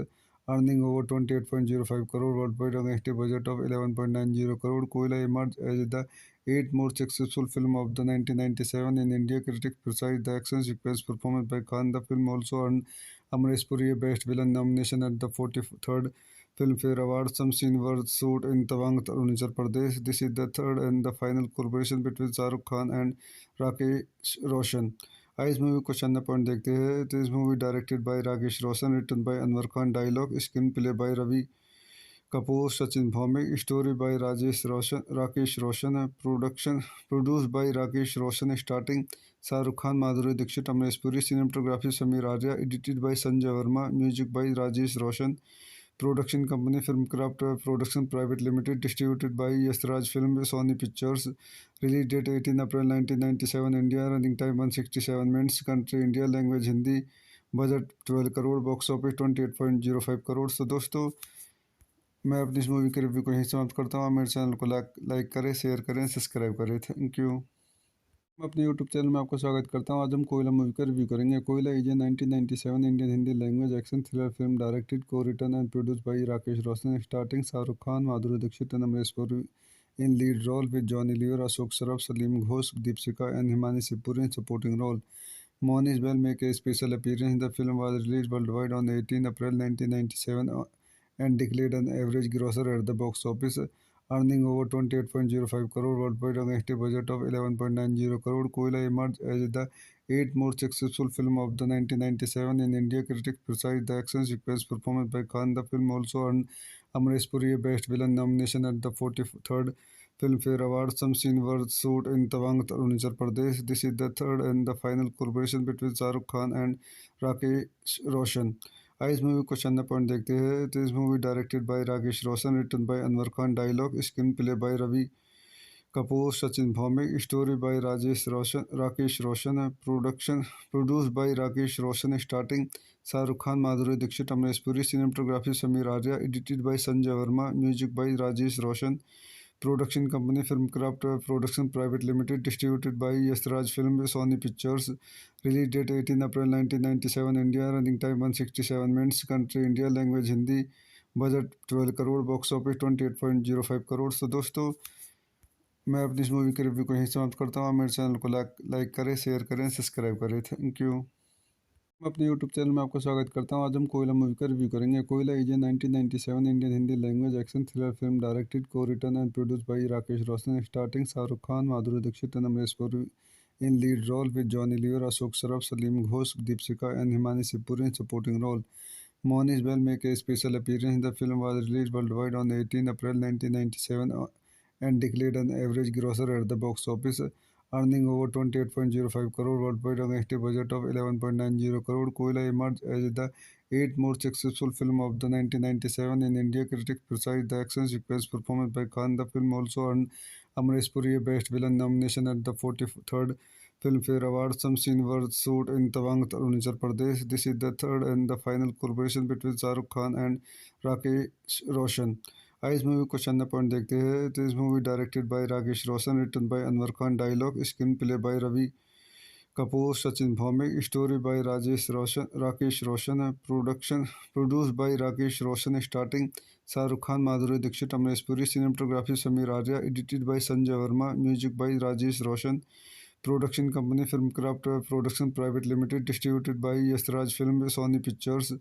[SPEAKER 1] earning over 28.05 crore worldwide against a budget of 11.90 crore. Koila emerged as the eighth most successful film of the 1997 in India. Critics praised the action sequence performance by Khan. The film also earned Amresh Puri a Best Villain nomination at the 43rd Filmfare Awards. Some scenes were shot in Tawang, Arunachal Pradesh. This is the third and the final collaboration between Shahrukh Khan and Rakesh Roshan. इस movie को चंदा point देखते हैं। तो इस movie directed by Rakesh Roshan, written by Anwar Khan, dialogue screen play by Ravi Kapoor, Sachin Bhowmik, story by Rakesh Roshan, production produced by Rakesh Roshan, starting Shahrukh Khan, Madhuri Dixit, Amrish Puri, cinematography Sameer Arya, edited by Sanjay Verma, music by Rajesh Roshan, production company Filmcraft Production Private Limited, distributed by Yasraj Film, Sony Pictures, release date 18 April 1997, India, running time 167 minutes, country India, language Hindi, budget 12 crore, box office 28.05 crore. तो दोस्तों, मैं अपनी इस movie के review को यहीं समाप्त करता हूँ। आप मेरे चैनल को लाइक करें, शेयर करें, सब्सक्राइब करें। Thank you. मैं अपने यूट्यूब चैनल में आपका स्वागत करता हूँ। आज हम कोयला मूवी का रिव्यू करेंगे। Koyla is a 1997 Indian Hindi language action thriller film directed को written and produced by Rakesh Roshan, starting Shahrukh Khan, Madhuri Dixit and Amrish Puri in lead role with Johnny Lever, Ashok Saraf, Salim Ghosh, Deepshika and Himani Sipuri in supporting role. Monish Bell make a special appearance. The film was released worldwide on 18 April 1997 and declared an average grosser at the box office, earning over 28.05 crore worldwide against a budget of 11.90 crore. Koila emerged as the eighth most successful film of the 1997 in India. Critics praised the action sequence performance by Khan. The film also earned Amresh Puri a Best Villain nomination at the 43rd Filmfare Awards. Some scenes were shot in Tawang, Arunachal Pradesh. This is the third and the final collaboration between Shahrukh Khan and Rakesh Roshan. इस movie को चंदा point देखते हैं। तो इस movie directed by Rakesh Roshan, written by Anwar Khan, dialogue screen play by Ravi Kapoor, Sachin Bhowmik, story by Rakesh Roshan, production produced by Rakesh Roshan, starting Shahrukh Khan, Madhuri Dixit, Amrish Puri, cinematography Sameer Arya, edited by Sanjay Verma, music by Rajesh Roshan, production company Filmcraft Production Private Limited, distributed by Yasraj Film, Sony Pictures, release date 18 April 1997, India, running time 167 minutes, country India, language Hindi, budget 12 crore, box office 28.05 crore. तो दोस्तों, मैं अपनी इस movie के review को यहीं समाप्त करता हूँ। आप मेरे चैनल को लाइक करें, शेयर करें, सब्सक्राइब करें। Thank you. मैं अपने यूट्यूब चैनल में आपका स्वागत करता हूँ। आज हम कोयला मूवी का रिव्यू करेंगे। Koyla is a 1997 Indian Hindi language action thriller film directed को written and produced by Rakesh Roshan, starting Shahrukh Khan, Madhuri Dixit and Amrish Puri in lead role with Johnny Lever, Ashok Saraf, Salim Ghosh, Deepshika and Himani Sipuri in supporting role. Monish Bell make a special appearance. The film was released worldwide on 18 April 1997 and declared an average grosser at the box office, earning over 28.05 crore worldwide against a budget of 11.90 crore. Koila emerged as the eighth most successful film of the 1997 in India. Critics praised the action sequence performance by Khan. The film also earned Amresh Puri a Best Villain nomination at the 43rd Filmfare Awards. Some scenes were shot in Tawang, Arunachal Pradesh. This is the third and the final collaboration between Shahrukh Khan and Rakesh Roshan. इस movie को चंदा point देखते हैं। तो इस movie directed by Rakesh Roshan, written by Anwar Khan, dialogue screen play by Ravi Kapoor, Sachin Bhowmik, story by Rakesh Roshan, production produced by Rakesh Roshan, starting Shahrukh Khan, Madhuri Dixit, Amrish Puri, cinematography Sameer Arya, edited by Sanjay Verma, music by Rajesh Roshan, production company Filmkraft production private limited, distributed by Yashraj film, Sony pictures.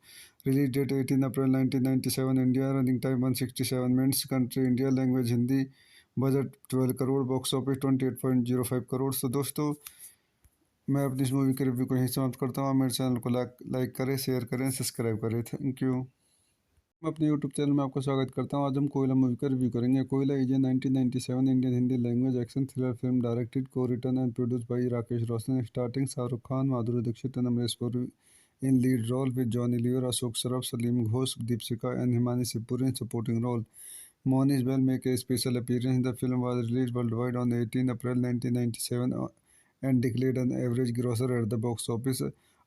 [SPEAKER 1] Release date 18 April 1997 India, running time 167 minutes, country India, language Hindi, budget 12 crore, box office 28.05 crore. तो दोस्तों, मैं अपनी इस movie के review को यहीं समाप्त करता हूँ। मेरे चैनल को लाइक करें, शेयर करें, सब्सक्राइब करें। Thank you. मैं अपने यूट्यूब चैनल में आपका स्वागत करता हूँ। आज हम कोयला मूवी का रिव्यू करेंगे। Koyla is a 1997 Indian Hindi language action thriller film directed, को written and produced by Rakesh Roshan, starting Shahrukh Khan, Madhuri Dixit and Amrish Puri in lead role, with Johnny Lever, Ashok Saraf, Salim Ghosh, Deepika and Himani Shivpuri in supporting role. Monish Bell make a special appearance. The film was released worldwide on 18 April 1997 and declared an average grosser at the box office,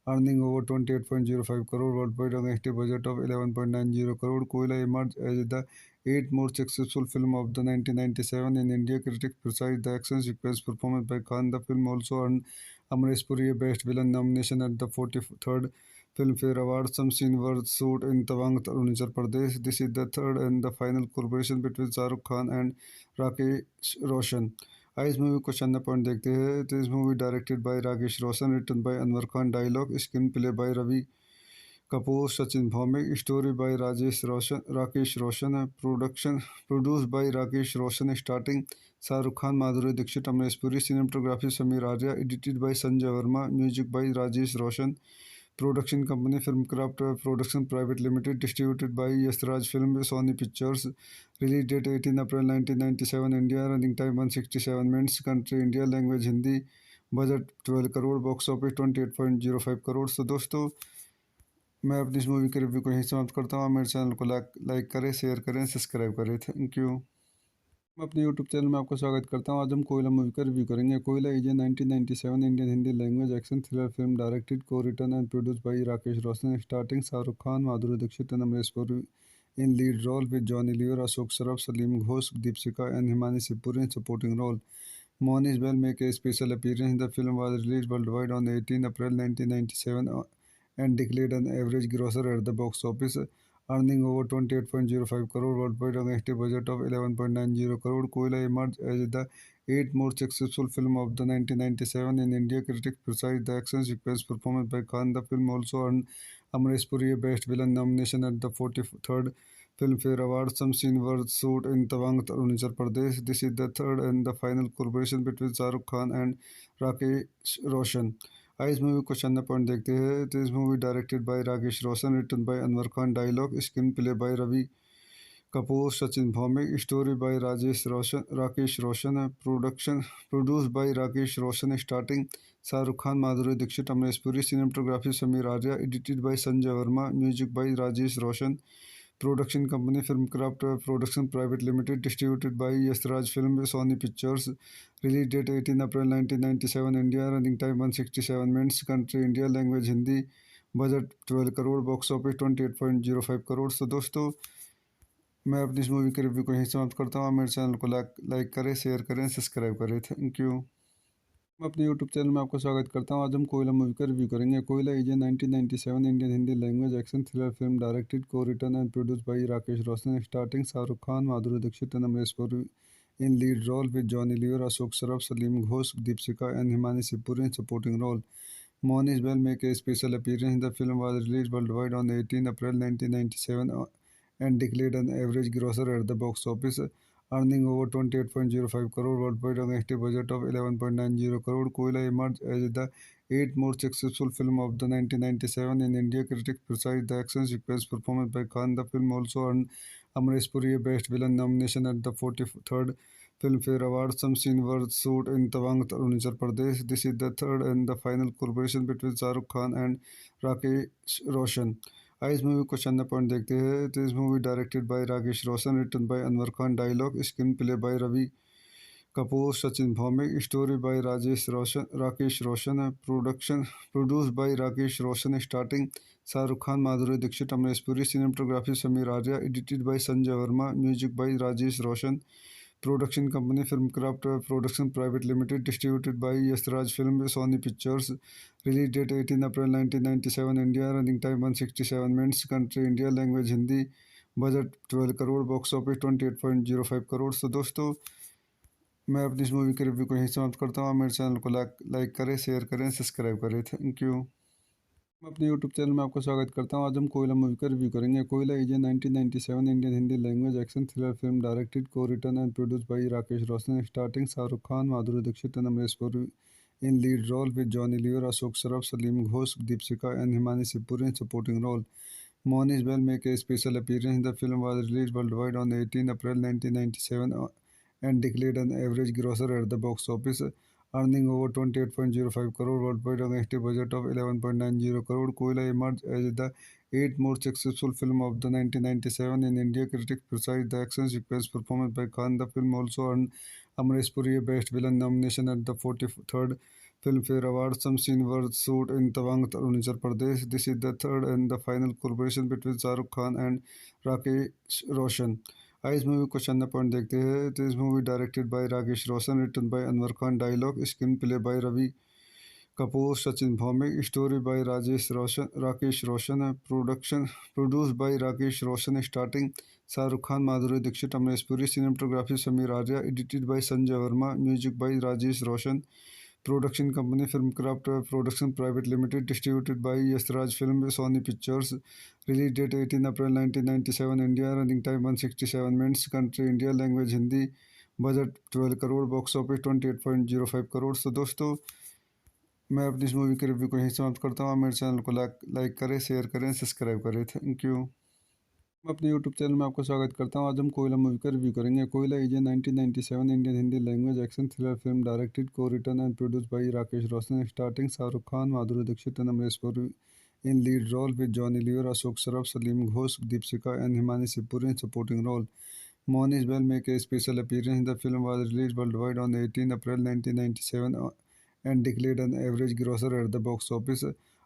[SPEAKER 1] earning over 28.05 crore worldwide against a budget of 11.90 crore. Koila emerged as the eighth most successful film of the 1997 in India. Critics praised the action sequence performance by Khan. The film also earned Amresh Puri a Best Villain nomination at the 43rd Filmfare Awards. Some scenes were shot in Tawang, Arunachal Pradesh. This is the third and the final collaboration between Shah Rukh Khan and Rakesh Roshan. इस movie को चंदा point देखते हैं। तो इस movie directed by Rakesh Roshan, written by Anwar Khan, dialogue screen play by Ravi Kapoor, Sachin Bhowmik, story by Rakesh Roshan, production produce by Rakesh Roshan, starting Shahrukh Khan, Madhuri Dixit, Amrish Puri, cinematography Sameer Arya, edited by Sanjay Verma, music by Rajesh Roshan. Production company Filmkraft production private limited, distributed by Yashraj film, Sony pictures. Release date 18 April 1997 India, running time 167 minutes, country India, language Hindi, budget 12 crore, box office 28.05 crore. तो दोस्तों, मैं अपनी इस movie के review को यहीं समाप्त करता हूँ। मेरे चैनल को लाइक करें, शेयर करें, सब्सक्राइब करें। Thank you. मैं अपने यूट्यूब चैनल में आपका स्वागत करता हूँ। आज हम कोयला मूवी का रिव्यू करेंगे। Koyla is a 1997 Indian Hindi language action thriller film directed, को written and produced by Rakesh Roshan, starting Shahrukh Khan, Madhuri Dixit and Amrish Puri in lead role, with Johnny Lever, Ashok Saraf, Salim Ghosh, Deepika and Himani Shivpuri in supporting role. Monish Bell make a special appearance. The film was released worldwide on 18 April 1997 and declared an average grosser at the box office, earning over 28.05 crore worldwide against a budget of 11.90 crore. Koila emerged as the eighth most successful film of the 1997 in India. Critics praised the action sequence performance by Khan. The film also earned Amresh Puri a Best Villain nomination at the 43rd Filmfare Awards. Some scenes were shot in Tawang, Arunachal Pradesh. This is the third and the final collaboration between Shah Rukh Khan and Rakesh Roshan. इस movie को चंदा point देखते हैं। तो इस movie directed by Rakesh Roshan, written by Anwar Khan, dialogue screen play by Ravi Kapoor, Sachin Bhowmik, story by Rakesh Roshan, production produce by Rakesh Roshan, starting Shahrukh Khan, Madhuri Dixit, Amrish Puri, cinematography Sameer Arya, edited by Sanjay Verma, music by Rajesh Roshan. Production company Filmkraft production private limited, distributed by Yashraj film, Sony pictures. Release date 18 April 1997 India, running time 167 minutes, country India, language Hindi, budget 12 crore, box office 28.05 crore. तो दोस्तों, मैं अपनी इस movie के review को यहीं समाप्त करता हूँ। मेरे चैनल को लाइक करें, शेयर करें, सब्सक्राइब करें। Thank you. मैं अपने यूट्यूब चैनल में आपका स्वागत करता हूँ। आज हम कोयला मूवी का रिव्यू करेंगे। Koyla is a 1997 Indian Hindi language action thriller film directed, को written and produced by Rakesh Roshan, starting Shahrukh Khan, Madhuri Dixit and Amrish Puri in lead role, with Johnny Lever, Ashok Saraf, Salim Ghosh, Deepika and Himani Shivpuri in supporting role. Monish Bell make a special appearance. The film was released worldwide on 18 April 1997 and declared an average grosser at the box office, earning over 28.05 crore worldwide against a budget of 11.90 crore. Koila emerged as the eighth most successful film of the 1997 in India. Critics praised the action sequence performance by Khan. The film also earned Amresh Puri a Best Villain nomination at the 43rd Filmfare Awards. Some scenes were shot in Tawang, Arunachal Pradesh. This is the third and the final collaboration between Shah Rukh Khan and Rakesh Roshan. इस movie को चंदा point देखते हैं। तो इस movie directed by Rakesh Roshan, written by Anwar Khan, dialogue screen play by Ravi Kapoor, Sachin Bhowmik, story by Rakesh Roshan, production produce by Rakesh Roshan, starting Shahrukh Khan, Madhuri Dixit, Amrish Puri, cinematography Sameer Arya, edited by Sanjay Verma, music by Rajesh Roshan. Production company Filmkraft production private limited, distributed by Yashraj film, Sony pictures. Release date 18 April 1997 India, running time 167 minutes, country India, language Hindi, budget 12 crore, box office 28.05 crore. तो दोस्तों, मैं अपनी इस movie के review को यहीं समाप्त करता हूँ। आप मेरे चैनल को लाइक करें, शेयर करें, सब्सक्राइब करें। Thank you. मैं अपने यूट्यूब चैनल में आपका स्वागत करता हूँ। आज हम कोयला मूवी का रिव्यू करेंगे। Koyla is a 1997 Indian Hindi language action thriller film directed को written and produced by Rakesh Roshan, starting Shahrukh Khan, Madhuri Dixit and Amrish Puri in lead role with Johnny Lever, Ashok Saraf, Salim Ghosh, Deepsika and Himani Sipuri in supporting role. Monish Bell make a special appearance. The film was released worldwide on 18 April 1997 and declared an average grosser at the box office, earning over 28.05 crore worldwide against a budget of 11.90 crore. Koila emerged as the eighth most successful film of the 1997 in India. Critics praised the action sequence performance by Khan. The film also earned Amresh Puri a Best Villain nomination at the 43rd Filmfare Awards. Some scenes were shot in Tawang, Arunachal Pradesh. This is the third and the final collaboration between Shah Rukh Khan and Rakesh Roshan. इस movie को चंदा point देखते हैं तो इस movie directed by Rakesh Roshan, written by Anwar Khan, dialogue screen play by Ravi Kapoor, Sachin Bhowmik, story by Rakesh Roshan, production produce by Rakesh Roshan, starting Shahrukh Khan, Madhuri Dixit, Amrish Puri, cinematography Sameer Arya, edited by Sanjay Verma, music by Rajesh Roshan, production company Filmkraft production private limited, distributed by Yashraj film, Sony pictures, release date 18 April 1997 India, running time 167 minutes, country India, language Hindi, budget 12 crore, box office 28.05 crore. तो दोस्तों, मैं अपनी इस movie के review को यहीं समाप्त करता हूँ। आप मेरे चैनल को लाइक करें, शेयर करें, सब्सक्राइब करें। Thank you. मैं अपने यूट्यूब चैनल में आपका स्वागत करता हूँ। आज हम कोयला मूवी का रिव्यू करेंगे। Koyla is a 1997 Indian Hindi language action thriller film directed को written and produced by Rakesh Roshan, starting Shahrukh Khan, Madhuri Dixit and Amrish Puri in lead role with Johnny Lever, Ashok Saraf, Salim Ghosh, Deepsika and Himani Sipuri in supporting role. Monish Bell make a special appearance. The film was released worldwide on 18 April 1997 and declared an average grosser at the box office,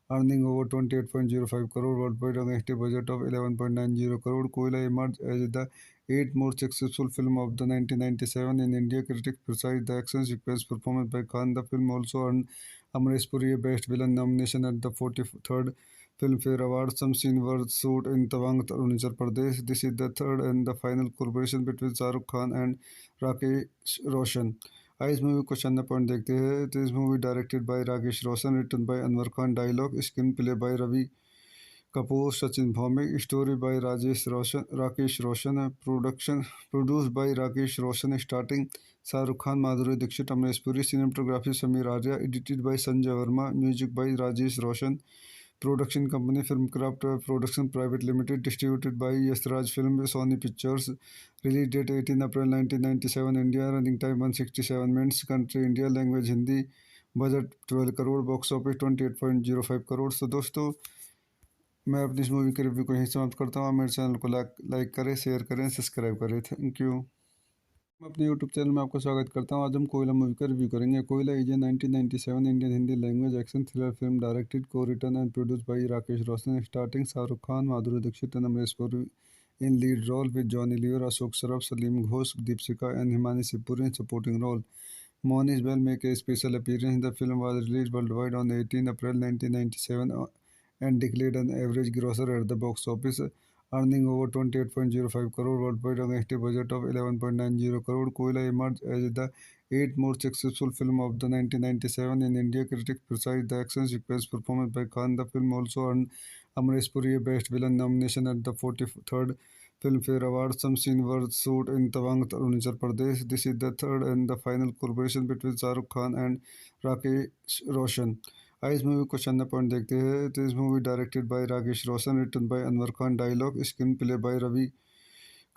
[SPEAKER 1] earning over 28.05 crore worldwide against a budget of 11.90 crore. Koila emerged as the eighth most successful film of the 1997 in India. Critics praised the action sequence performance by Khan. The film also earned Amresh Puri a Best Villain nomination at the 43rd Filmfare Awards. Some scenes were shot in Tawang, Arunachal Pradesh. This is the third and the final collaboration between Shah Rukh Khan and Rakesh Roshan. इस movie को चंदा point देखते हैं तो इस movie directed by Rakesh Roshan, written by Anwar Khan, dialogue screen play by Ravi Kapoor, Sachin Bhowmik, story by Rakesh Roshan, production produce by Rakesh Roshan, starting Shahrukh Khan, Madhuri Dixit, Amrish Puri, cinematography Sameer Arya, edited by Sanjay Verma, music by Rajesh Roshan, production company Filmkraft production private limited, distributed by Yashraj film, Sony pictures, release date 18 April 1997 India, running time 167 minutes, country India, language Hindi, budget 12 crore, box office 28.05 crore. तो दोस्तों, मैं अपनी इस movie के review को यहीं समाप्त करता हूँ। आप मेरे चैनल को लाइक करें, शेयर करें, सब्सक्राइब करें। Thank you. मैं अपने यूट्यूब चैनल में आपका स्वागत करता हूँ। आज हम कोयला मूवी का रिव्यू करेंगे। Koyla is a 1997 Indian Hindi language action thriller film directed को written and produced by Rakesh Roshan, starting Shahrukh Khan, Madhuri Dixit and Amrish Puri in lead role with Johnny Lever, Ashok Saraf, Salim Ghosh, Deepsika and Himani Sipuri in supporting role. Monish Bell make a special appearance. The film was released worldwide on 18 April 1997 and declared an average grosser at the box office, earning over 28.05 crore worldwide against a budget of 11.90 crore. Koila emerged as the eighth most successful film of the 1997 in India. Critics praised the action sequence performance by Khan. The film also earned Amresh Puri a Best Villain nomination at the 43rd Filmfare Awards. Some scenes were shot in Tawang, Arunachal Pradesh. This is the third and the final collaboration between Shah Rukh Khan and Rakesh Roshan. इस movie को चंदा point देखते हैं तो इस movie directed by Rakesh Roshan, written by Anwar Khan, dialogue screen play by Ravi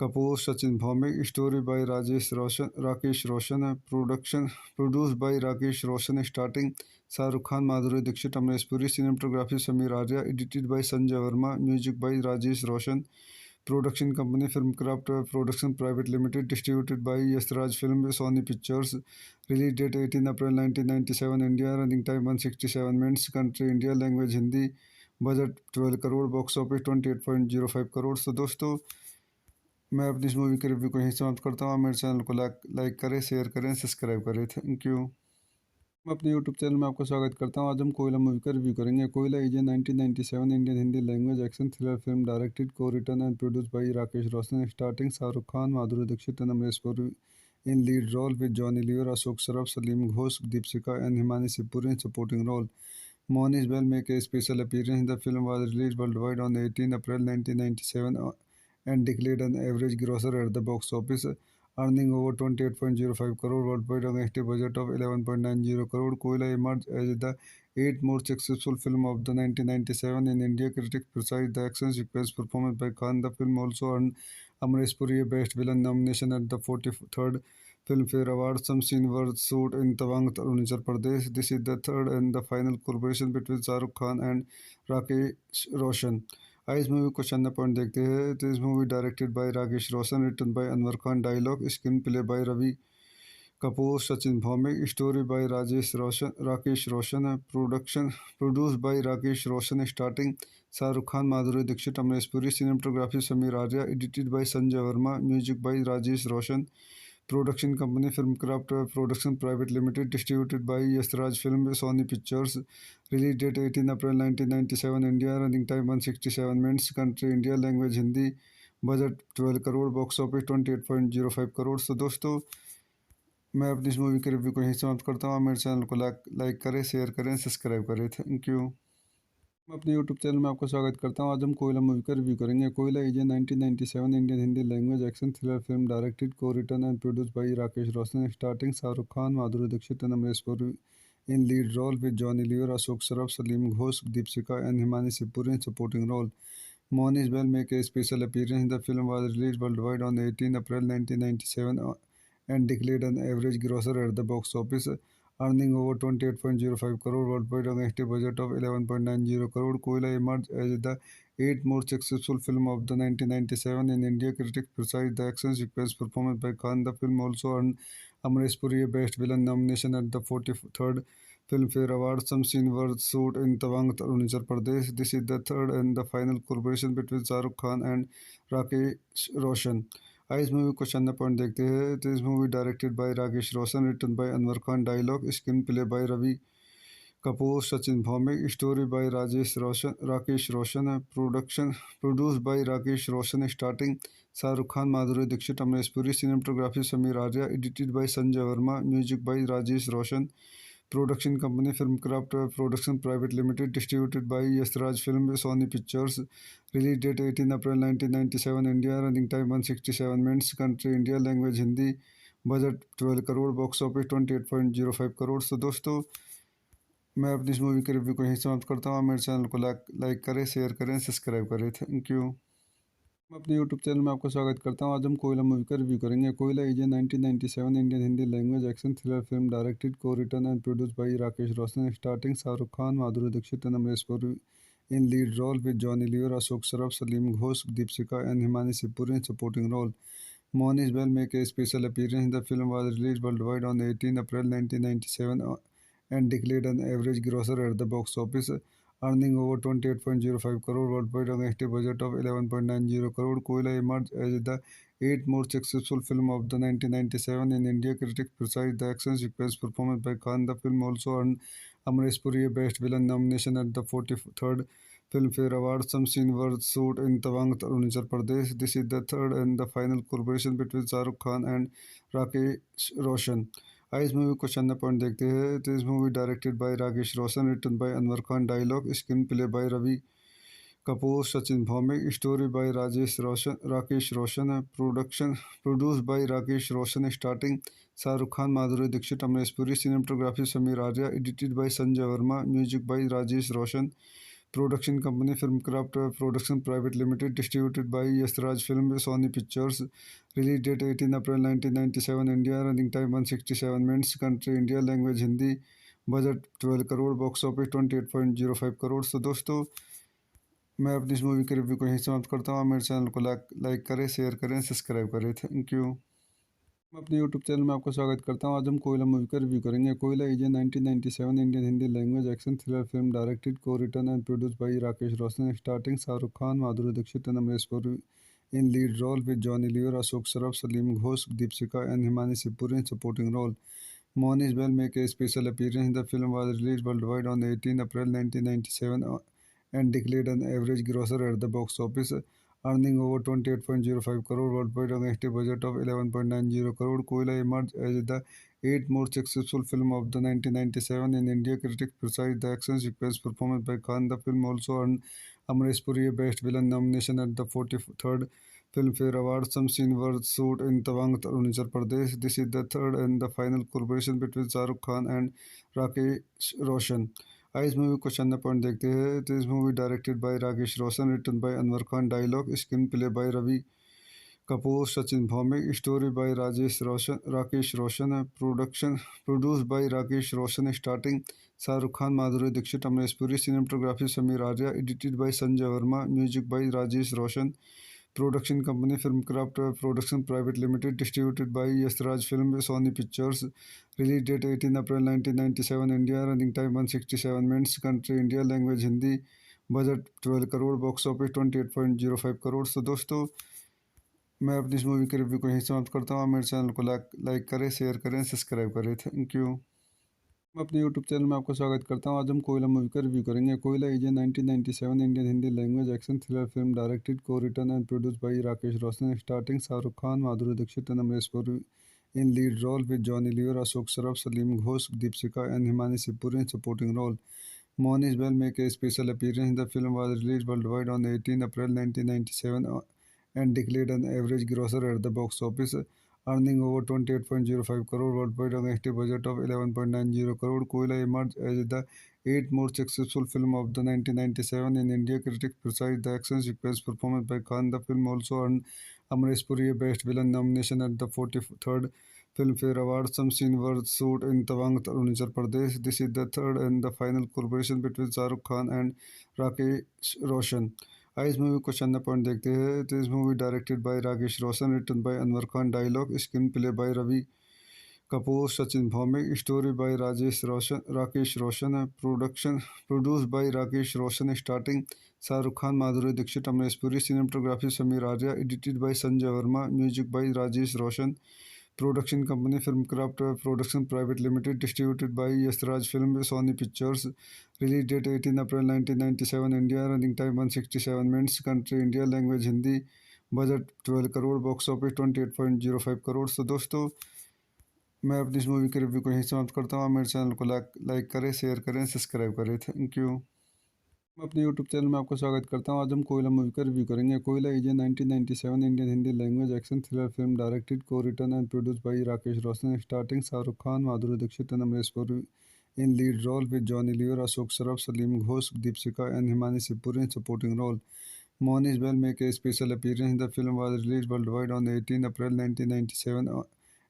[SPEAKER 1] Kapoor, Sachin Bhowmik, story by Rakesh Roshan, production produce by Rakesh Roshan, starting Shahrukh Khan, Madhuri Dixit, Amrish Puri, cinematography Sameer Arya, edited by Sanjay Verma, music by Rajesh Roshan, production company Filmkraft production private limited, distributed by Yashraj film, Sony pictures, release date 18 April 1997 India, running time 167 minutes, country India, language Hindi, budget 12 crore, box office 28.05 crore. तो दोस्तों, मैं अपनी इस movie के review को यहीं समाप्त करता हूँ। आप मेरे चैनल को लाइक करें, शेयर करें, सब्सक्राइब करें। Thank you. मैं अपने यूट्यूब चैनल में आपका स्वागत करता हूँ। आज हम कोयला मूवी का रिव्यू करेंगे। Koyla is a 1997 Indian Hindi language action thriller film directed को written and produced by Rakesh Roshan, starting Shahrukh Khan, Madhuri Dixit and Amrish Puri in lead role with Johnny Lever, Ashok Saraf, Salim Ghosh, Deepsika, and Himani Sipuri in supporting role. Monish Bell make a special appearance. The film was released worldwide on 18 April 1997 and declared an average grosser at the box office, earning over 28.05 crore worldwide against a budget of 11.90 crore. Koila emerged as the eighth most successful film of the 1997 in India. Critics praised the action sequence performance by Khan. The film also earned Amresh Puri a Best Villain nomination at the 43rd Filmfare Awards. Some scenes were shot in Tawang, Arunachal Pradesh. This is the third and the final collaboration between Shahrukh Khan and Rakesh Roshan. इस movie को चंदा point देखते हैं तो इस movie directed by Rakesh Roshan, written by Anwar Khan, dialogue screen play by Ravi Kapoor, Sachin Bhowmik, story by Rakesh Roshan, production produce by Rakesh Roshan, starting Shahrukh Khan, Madhuri Dixit, Amrish Puri, cinematography Sameer Arya, edited by Sanjay Verma, music by Rajesh Roshan, production company Filmkraft production private limited, distributed by Yashraj film, Sony pictures, release date 18 April 1997, India, running time 167 minutes, country India, language Hindi, budget 12 crore, box office 28.05 crore. तो दोस्तों, मैं अपनी इस movie के review को यहीं समाप्त करता हूँ। मेरे चैनल को लाइक करें, शेयर करें, सब्सक्राइब करें। Thank you. मैं अपने यूट्यूब चैनल में आपका स्वागत करता हूँ। आज हम कोयला मूवी का रिव्यू करेंगे। Koyla is a 1997 Indian Hindi language action thriller film directed, को written and produced by Rakesh Roshan, starting Shahrukh Khan, Madhuri Dixit and Amrish Puri in lead role with Johnny Lever, Ashok Saraf, Salim Ghosh, Deepsika, and Himani Sipuri in supporting role. Monish Bell make a special appearance. The film was released worldwide on 18 April 1997 and declared an average grosser at the box office, earning over 28.05 crore worldwide against a budget of 11.90 crore. Koila emerged as the eighth most successful film of the 1997 in India. Critics praised the action sequence performance by Khan. The film also earned Amresh Puri a Best Villain nomination at the 43rd Filmfare Awards. Some scenes were shot in Tawang, Arunachal Pradesh. This is the third and the final collaboration between Shahrukh Khan and Rakesh Roshan. इस movie को चंदा point देखते हैं तो इस movie directed by Rakesh Roshan, written by Anwar Khan, dialogue screen play by Ravi Kapoor, Sachin Bhowmik, story by Rakesh Roshan, production produce by Rakesh Roshan, starting Shahrukh Khan, Madhuri Dixit, Amrish Puri, cinematography Sameer Arya, edited by Sanjay Verma, music by Rajesh Roshan, production company Filmkraft production private limited, distributed by Yashraj film, Sony pictures, release date 18 April 1997, India, running time 167 minutes, country India, language Hindi, budget 12 crore, box office 28.05 crore. तो दोस्तों, मैं अपनी इस movie के review को यहीं समाप्त करता हूँ। मेरे चैनल को लाइक करें, शेयर करें, सब्सक्राइब करें। Thank you. मैं अपने यूट्यूब चैनल में आपका स्वागत करता हूँ। आज हम कोयला मूवी का रिव्यू करेंगे। Koyla is a 1997 Indian Hindi language action thriller film directed, को written and produced by Rakesh Roshan, starting Shahrukh Khan, Madhuri Dixit and Amrish Puri in lead role with Johnny Lever, Ashok Saraf, Salim Ghosh, Deepsika, and Himani Sipuri in supporting role. Monish Bell make a special appearance. The film was released worldwide on 18 April 1997 and declared an average grosser at the box office, earning over 28.05 crore worldwide against a budget of 11.90 crore. Koila emerged as the eighth most successful film of the 1997 in India. Critics praised the action sequence performance by Khan. The film also earned Amresh Puri a Best Villain nomination at the 43rd Filmfare Awards. Some scenes were shot in Tawang, Arunachal Pradesh. This is the third and the final collaboration between Shahrukh Khan and Rakesh Roshan. इस movie को चंदा point देखते हैं तो इस movie directed by Rakesh Roshan, written by Anwar Khan, dialogue screen play by Ravi Kapoor, Sachin Bhowmik, story by Rakesh Roshan, production produce by Rakesh Roshan, starting Shahrukh Khan, Madhuri Dixit, Amrish Puri, cinematography Sameer Arya, edited by Sanjay Verma, music by Rajesh Roshan, production company Filmkraft production private limited, distributed by Yashraj film, Sony pictures, release date 18 April 1997, India, running time 167 minutes, country India, language Hindi, budget 12 crore, box office 28.05 crore. तो दोस्तों, मैं अपनी इस movie के review को यहीं समाप्त करता हूँ। मेरे चैनल को लाइक करें, शेयर करें, सब्सक्राइब करें। Thank you. मैं अपने यूट्यूब चैनल में आपका स्वागत करता हूँ। आज हम कोयला मूवी का रिव्यू करेंगे। Koyla is a 1997 Indian Hindi language action thriller film directed, को written and produced by Rakesh Roshan, starting Shahrukh Khan, Madhuri Dixit and Amrish Puri in lead role with Johnny Lever, Ashok Saraf, Salim Ghosh, Deepsika, and Himani Sipuri in supporting role. Monish Bell make a special appearance. The film was released worldwide on 18 April 1997 and declared an average grosser at the box office, earning over 28.05 crore worldwide against a budget of 11.90 crore. Koila emerged as the eighth most successful film of the 1997 in India. Critics praised the action sequence performance by Khan. The film also earned Amresh Puri a Best Villain nomination at the 43rd Filmfare Awards. Some scenes were shot in Tawang, Arunachal Pradesh. This is the third and the final collaboration between Shah Rukh Khan and Rakesh Roshan. इस movie को चंदा point देखते हैं तो इस movie directed by Rakesh Roshan, written by Anwar Khan, dialogue screen play by Ravi Kapoor, Sachin Bhowmik, story by Rakesh Roshan, production produce by Rakesh Roshan, starting Shahrukh Khan, Madhuri Dixit, Amrish Puri, cinematography Sameer Arya, edited by Sanjay Verma, music by Rajesh Roshan, production company Filmkraft production private limited, distributed by Yashraj film, Sony pictures, release date 18 April 1997, India, running time 167 minutes, country India, language Hindi, budget 12 crore, box office 28.05 crore. तो दोस्तों मैं अपनी इस movie के review को यहीं समाप्त करता हूँ। मेरे चैनल को लाइक करें, शेयर करें, सब्सक्राइब करें। Thank you. मैं अपने यूट्यूब चैनल में आपका स्वागत करता हूँ। आज हम कोयला मूवी का रिव्यू करेंगे। Koyla is a 1997 Indian Hindi language action thriller film directed को written and produced by Rakesh Roshan, starting Shahrukh Khan, Madhuri Dixit and Amrish Puri in lead role with Johnny Lever, Ashok Saraf, Salim Ghosh, Deepika and Himani Shivpuri in supporting role. Monish Bell make a special appearance. The film was released worldwide on 18 April 1997 and declared an average grosser at the box office, earning over 28.05 crore worldwide against a budget of 11.90 crore. Koila emerged as the eighth most successful film of the 1997 in India. Critics praised the action sequence performance by Khan. The film also earned Amresh Puri a Best Villain nomination at the 43rd Filmfare Awards. Some scenes were shot in Tawang, Arunachal Pradesh. This is the third and the final collaboration between Shah Rukh Khan and Rakesh Roshan. इस movie को चंदा point देखते हैं तो इस movie directed by Rakesh Roshan, written by Anwar Khan, dialogue screen play by Ravi Kapoor, Sachin Bhowmik, story by Rakesh Roshan, production produce by Rakesh Roshan, starting Shahrukh Khan, Madhuri Dixit, Amrish Puri, cinematography Sameer Arya, edited by Sanjay Verma, music by Rajesh Roshan, production company Filmkraft production private limited, distributed by Yashraj film, Sony pictures, release date 18 April 1997, India, running time 167 minutes, country India, language Hindi, budget 12 crore, box office 28.05 crore. तो दोस्तों मैं अपनी इस movie के review को यहीं समाप्त करता हूँ। मेरे चैनल को लाइक करें, शेयर करें, सब्सक्राइब करें। Thank you. मैं अपने यूट्यूब चैनल में आपका स्वागत करता हूँ। आज हम कोयला मूवी का रिव्यू करेंगे। Koyla is a 1997 Indian Hindi language action thriller film directed को written and produced by Rakesh Roshan, starting Shahrukh Khan, Madhuri Dixit and Amrish Puri in lead role with Johnny Lever, Ashok Saraf, Salim Ghosh, Deepika and Himani Shivpuri in supporting role. Monish Bell make a special appearance. The film was released worldwide on 18 April 1997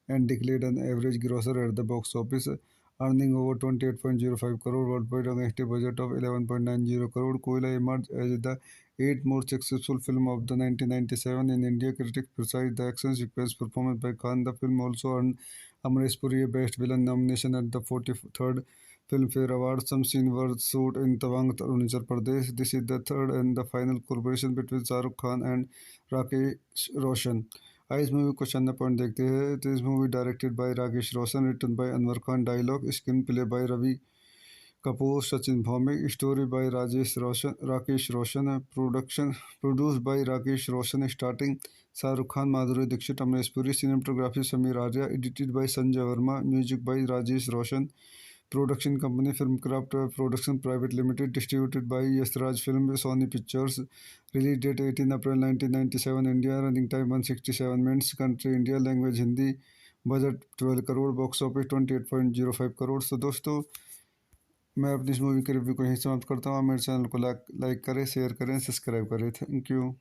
[SPEAKER 1] and declared an average grosser at the box office, earning over 28.05 crore worldwide against a budget of 11.90 crore. Koila emerged as the eighth most successful film of the 1997 in India. Critics praised the action sequence performance by Khan. The film also earned Amresh Puri a Best Villain nomination at the 43rd Filmfare Awards. Some scenes were shot in Tawang, Arunachal Pradesh. This is the third and the final collaboration between Shah Rukh Khan and Rakesh Roshan. इस movie को चंदा point देखते हैं तो इस movie directed by Rakesh Roshan, written by Anwar Khan, dialogue screen play by Ravi Kapoor, Sachin Bhowmik, story by Rakesh Roshan, production produce by Rakesh Roshan, starting Shahrukh Khan, Madhuri Dixit, Amrish Puri, cinematography Sameer Arya, edited by Sanjay Verma, music by Rajesh Roshan, production company Filmkraft production private limited, distributed by Yashraj film, Sony pictures, release date 18 April 1997, India, running time 167 minutes, country India, language Hindi, budget 12 crore, box office 28.05 crore. तो दोस्तों मैं अपनी इस movie के review को यहीं समाप्त करता हूँ। मेरे चैनल को लाइक करें, शेयर करें, सब्सक्राइब करें। Thank you.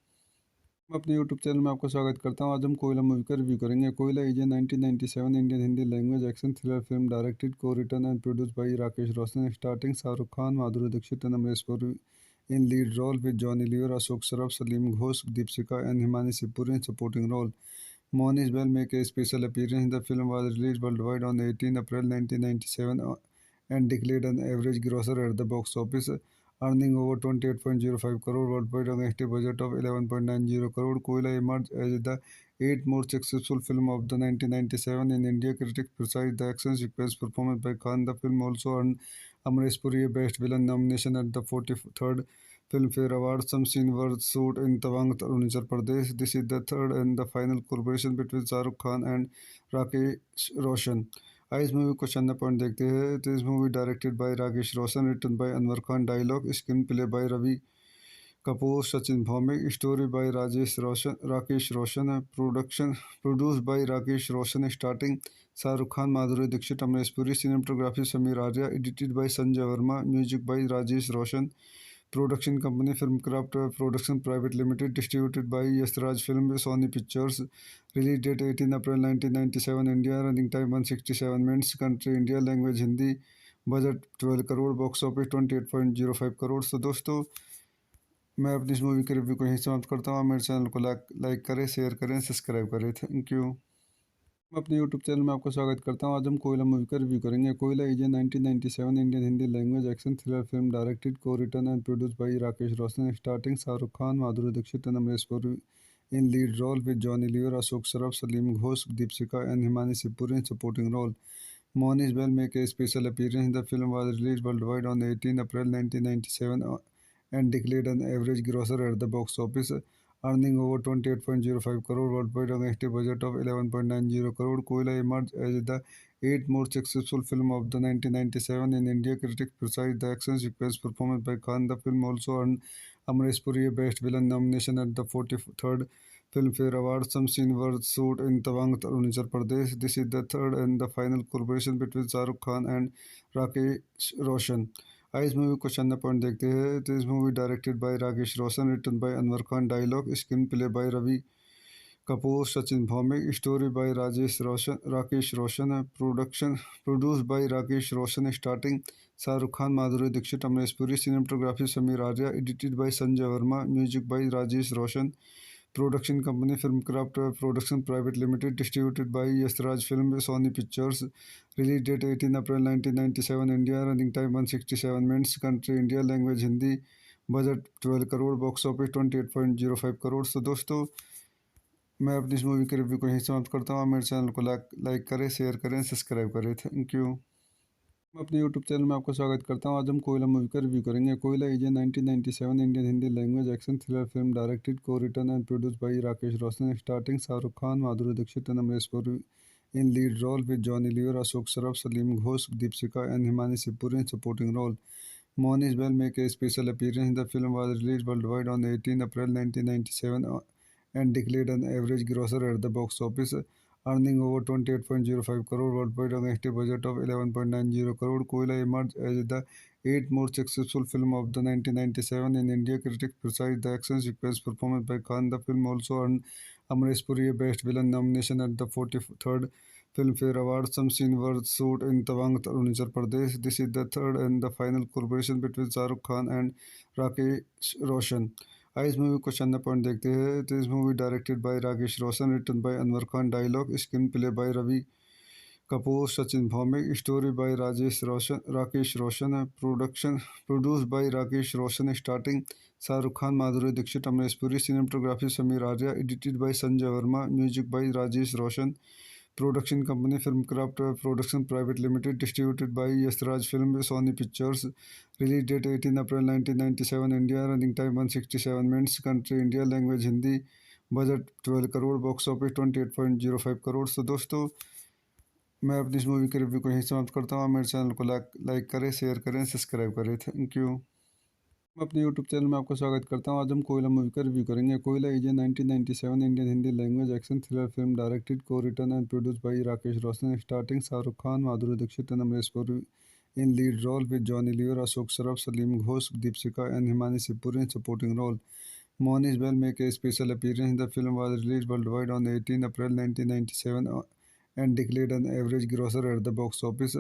[SPEAKER 1] मैं अपने यूट्यूब चैनल में आपका स्वागत करता हूँ। आज हम कोयला मूवी का रिव्यू करेंगे। Koyla is a 1997 Indian Hindi language action thriller film directed को written and produced by Rakesh Roshan, starting Shahrukh Khan, Madhuri Dixit and Amrish Puri in lead role with Johnny Lever, Ashok Saraf, Salim Ghosh, Deepika and Himani Shivpuri in supporting role. Monish Bell make a special appearance. The film was released worldwide on 18 April 1997 and declared an average grosser at the box office, earning over 28.05 crore worldwide against a budget of 11.90 crore. Koila emerged as the eighth most successful film of the 1997 in India. Critics praised the action sequence performance by Khan. The film also earned Amresh Puri a Best Villain nomination at the 43rd Filmfare Awards. Some scenes were shot in Tawang, Arunachal Pradesh. This is the third and the final collaboration between Shah Rukh Khan and Rakesh Roshan. इस movie को चंदा point देखते हैं तो इस movie directed by Rakesh Roshan, written by Anwar Khan, dialogue screen play by Ravi Kapoor, Sachin Bhowmik, story by Rakesh Roshan, production produce by Rakesh Roshan, starting Shahrukh Khan, Madhuri Dixit, Amrish Puri, cinematography Sameer Arya, edited by Sanjay Verma, music by Rajesh Roshan, production company Filmkraft production private limited, distributed by Yashraj film, Sony pictures, release date 18 April 1997 India, running time 167 minutes, country India, language Hindi, budget 12 crore, box office 28.05 crore. तो दोस्तों, मैं अपनी इस movie के review को यहीं समाप्त करता हूँ। मेरे चैनल को लाइक करें, शेयर करें, सब्सक्राइब करें। Thank you. मैं अपने यूट्यूब चैनल में आपका स्वागत करता हूँ। आज हम कोयला मूवी का रिव्यू करेंगे। Koyla is a 1997 Indian Hindi language action thriller film directed, को written and produced by Rakesh Roshan, starting Shahrukh Khan, Madhuri Dixit and Amrish Puri in lead role, with Johnny Lever, Ashok Saraf, Salim Ghosh, Deepika and Himani Shivpuri in supporting role. Monish Bell make a special appearance. The film was released worldwide on 18 April 1997 and declared an average grosser at the box office, earning over 28.05 crore worldwide against a budget of 11.90 crore. Koila emerged as the eighth most successful film of the 1997 in India. Critics praised the action sequence performance by Khan. The film also earned Amresh Puri a Best Villain nomination at the 43rd Filmfare Awards. Some scenes were shot in Tawang, Arunachal Pradesh. This is the third and the final collaboration between Shah Rukh Khan and Rakesh Roshan. इस movie को चंदा point देखते हैं तो इस movie directed by Rakesh Roshan, written by Anwar Khan, dialogue screen play by Ravi Kapoor, Sachin Bhowmik, story by Rakesh Roshan, production produce by Rakesh Roshan, starting Shahrukh Khan, Madhuri Dixit, Amrish Puri, cinematography Sameer Arya, edited by Sanjay Verma, music by Rajesh Roshan, production company Filmkraft production private limited, distributed by Yashraj film, Sony pictures, release date 18 April 1997 India, running time 167 minutes, country India, language Hindi, budget 12 crore, box office 28.05 crore. तो दोस्तों, मैं अपनी इस movie के review को यहीं समाप्त करता हूँ। मेरे चैनल को लाइक करें, शेयर करें, सब्सक्राइब करें। Thank you. मैं अपने यूट्यूब चैनल में आपका स्वागत करता हूँ। आज हम कोयला मूवी का रिव्यू करेंगे। Koyla is a 1997 Indian Hindi language action thriller film directed, को written and produced by Rakesh Roshan, starting Shahrukh Khan, Madhuri Dixit and Amrish Puri in lead role, with Johnny Lever, Ashok Saraf, Salim Ghosh, Deepika and Himani Shivpuri in supporting role. Monish Bell make a special appearance. The film was released worldwide on 18 April 1997 and declared an average grosser at the box office, earning over 28.05 crore worldwide against a budget of 11.90 crore. Koila emerged as the eighth most successful film of the 1997 in India. Critics praised the action sequence performance by Khan. The film also earned Amresh Puri a Best Villain nomination at the 43rd Filmfare Awards. Some scenes were shot in Tawang, Arunachal Pradesh. This is the third and the final collaboration between Shah Rukh Khan and Rakesh Roshan. इस movie को चंदा point देखते हैं तो इस movie directed by Rakesh Roshan, written by Anwar Khan, dialogue screen play by Ravi Kapoor, Sachin Bhowmik, story by Rakesh Roshan, production produce by Rakesh Roshan, starting Shahrukh Khan, Madhuri Dixit, Amrish Puri, cinematography Sameer Arya, edited by Sanjay Verma, music by Rajesh Roshan, production company Filmkraft production private limited, distributed by Yashraj film, Sony pictures, release date 18 April 1997 India, running time 167 minutes, country India, language Hindi, budget 12 crore, box office 28.05 crore. तो दोस्तों, मैं अपनी इस movie के review को यहीं समाप्त करता हूँ। मेरे चैनल को लाइक करें, शेयर करें, सब्सक्राइब करें। Thank you. मैं अपने यूट्यूब चैनल में आपका स्वागत करता हूँ। आज हम कोयला मूवी का रिव्यू करेंगे। Koyla is a 1997 Indian Hindi language action thriller film directed, को written and produced by Rakesh Roshan, starting Shahrukh Khan, Madhuri Dixit and Amrish Puri in lead role, with Johnny Lever, Ashok Saraf, Salim Ghosh, Deepika and Himani Shivpuri in supporting role. Monish Bell make a special appearance. The film was released worldwide on 18 April 1997 and declared an average grosser at the box office,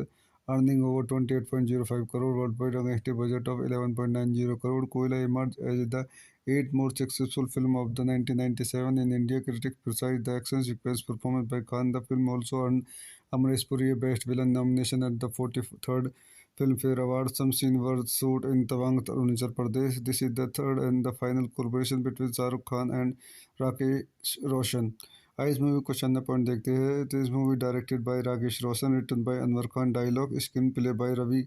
[SPEAKER 1] earning over 28.05 crore worldwide against a budget of 11.90 crore. Koila emerged as the eighth most successful film of the 1997 in India. Critics praised the action sequence performance by Khan. The film also earned Amresh Puri a Best Villain nomination at the 43rd Filmfare Awards. Some scenes were shot in Tawang, Arunachal Pradesh. This is the third and the final collaboration between Shah Rukh Khan and Rakesh Roshan. इस movie को चंदा point देखते हैं तो इस movie directed by Rakesh Roshan, written by Anwar Khan, dialogue screen play by Ravi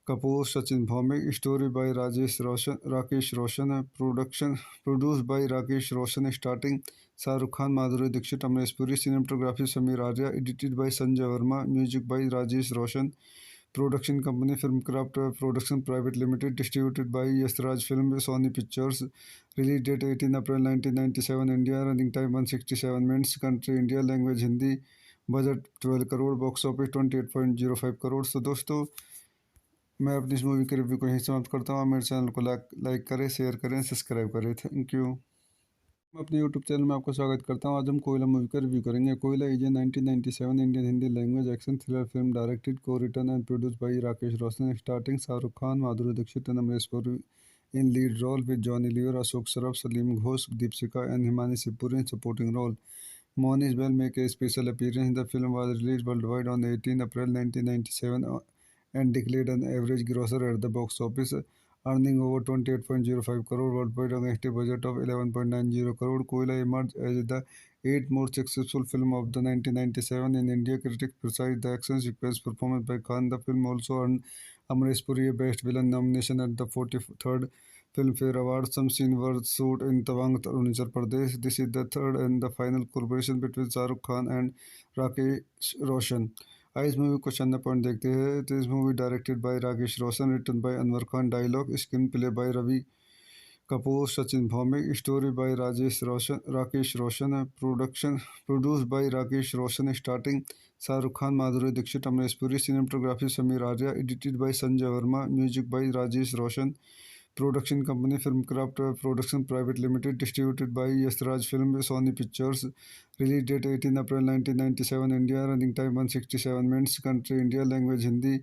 [SPEAKER 1] Kapoor, Sachin Bhaumik. Story by Rakesh Roshan. Production produced by Rakesh Roshan. Starting Shah Rukh Khan, Madhuri Dixit, Amresh Puri. Cinematography Samir Arya. Edited by Sanjay Verma. Music by Rajesh Roshan. Production company Filmcraft Production Private Limited. Distributed by Yasraj Film, Sony Pictures. Release date 18 April 1997. India. Running time 167 minutes. Country India. Language Hindi. Budget 12 crore, box office 28.05 crore. तो दोस्तों, मैं अपनी इस movie के review को यहीं समाप्त करता हूँ। मेरे चैनल को लाइक करें, शेयर करें, सब्सक्राइब करें। Thank you. मैं अपने यूट्यूब चैनल में आपका स्वागत करता हूँ। आज हम कोयला मूवी का रिव्यू करेंगे। Koyla is a 1997 Indian Hindi language action thriller film directed, को written and produced by Rakesh Roshan. Starting Shahrukh Khan, Madhuri Dixit and Amrish Puri in lead role, with Johnny Lever, Ashok Saraf, Salim Ghosh, Deepshika and Himani Sipuri in supporting role. Monish Bell make a special appearance. The film was released worldwide on 18 April 1997 and declared an average grosser at the box office, earning over 28.05 crore worldwide against a budget of 11.90 crore. Koila emerged as the eighth most successful film of the 1997 in India. Critics praised the action sequence performance by Khan. The film also earned Amresh Puri a Best Villain nomination at the 43rd Filmfare Awards. Some scenes were shot in Tawang, Arunachal Pradesh. This is the third and the final collaboration between Shah Rukh Khan and Rakesh Roshan. इस movie को चंदा point देखते हैं। तो इस movie directed by Rakesh Roshan, written by Anwar Khan, dialogue screen play by Ravi Kapoor, Sachin Bhowmik. Story by Rakesh Roshan. Production produced by Rakesh Roshan. Starting Shahrukh Khan, Madhuri Dixit, Amrish Puri. Cinematography Sameer Arya. Edited by Sanjay Verma. Music by Rajesh Roshan. Production company Filmcraft Production Private Limited. Distributed by Yasraj Film, Sony Pictures. Release date 18 April 1997. India. Running time 167 minutes. Country India. Language Hindi.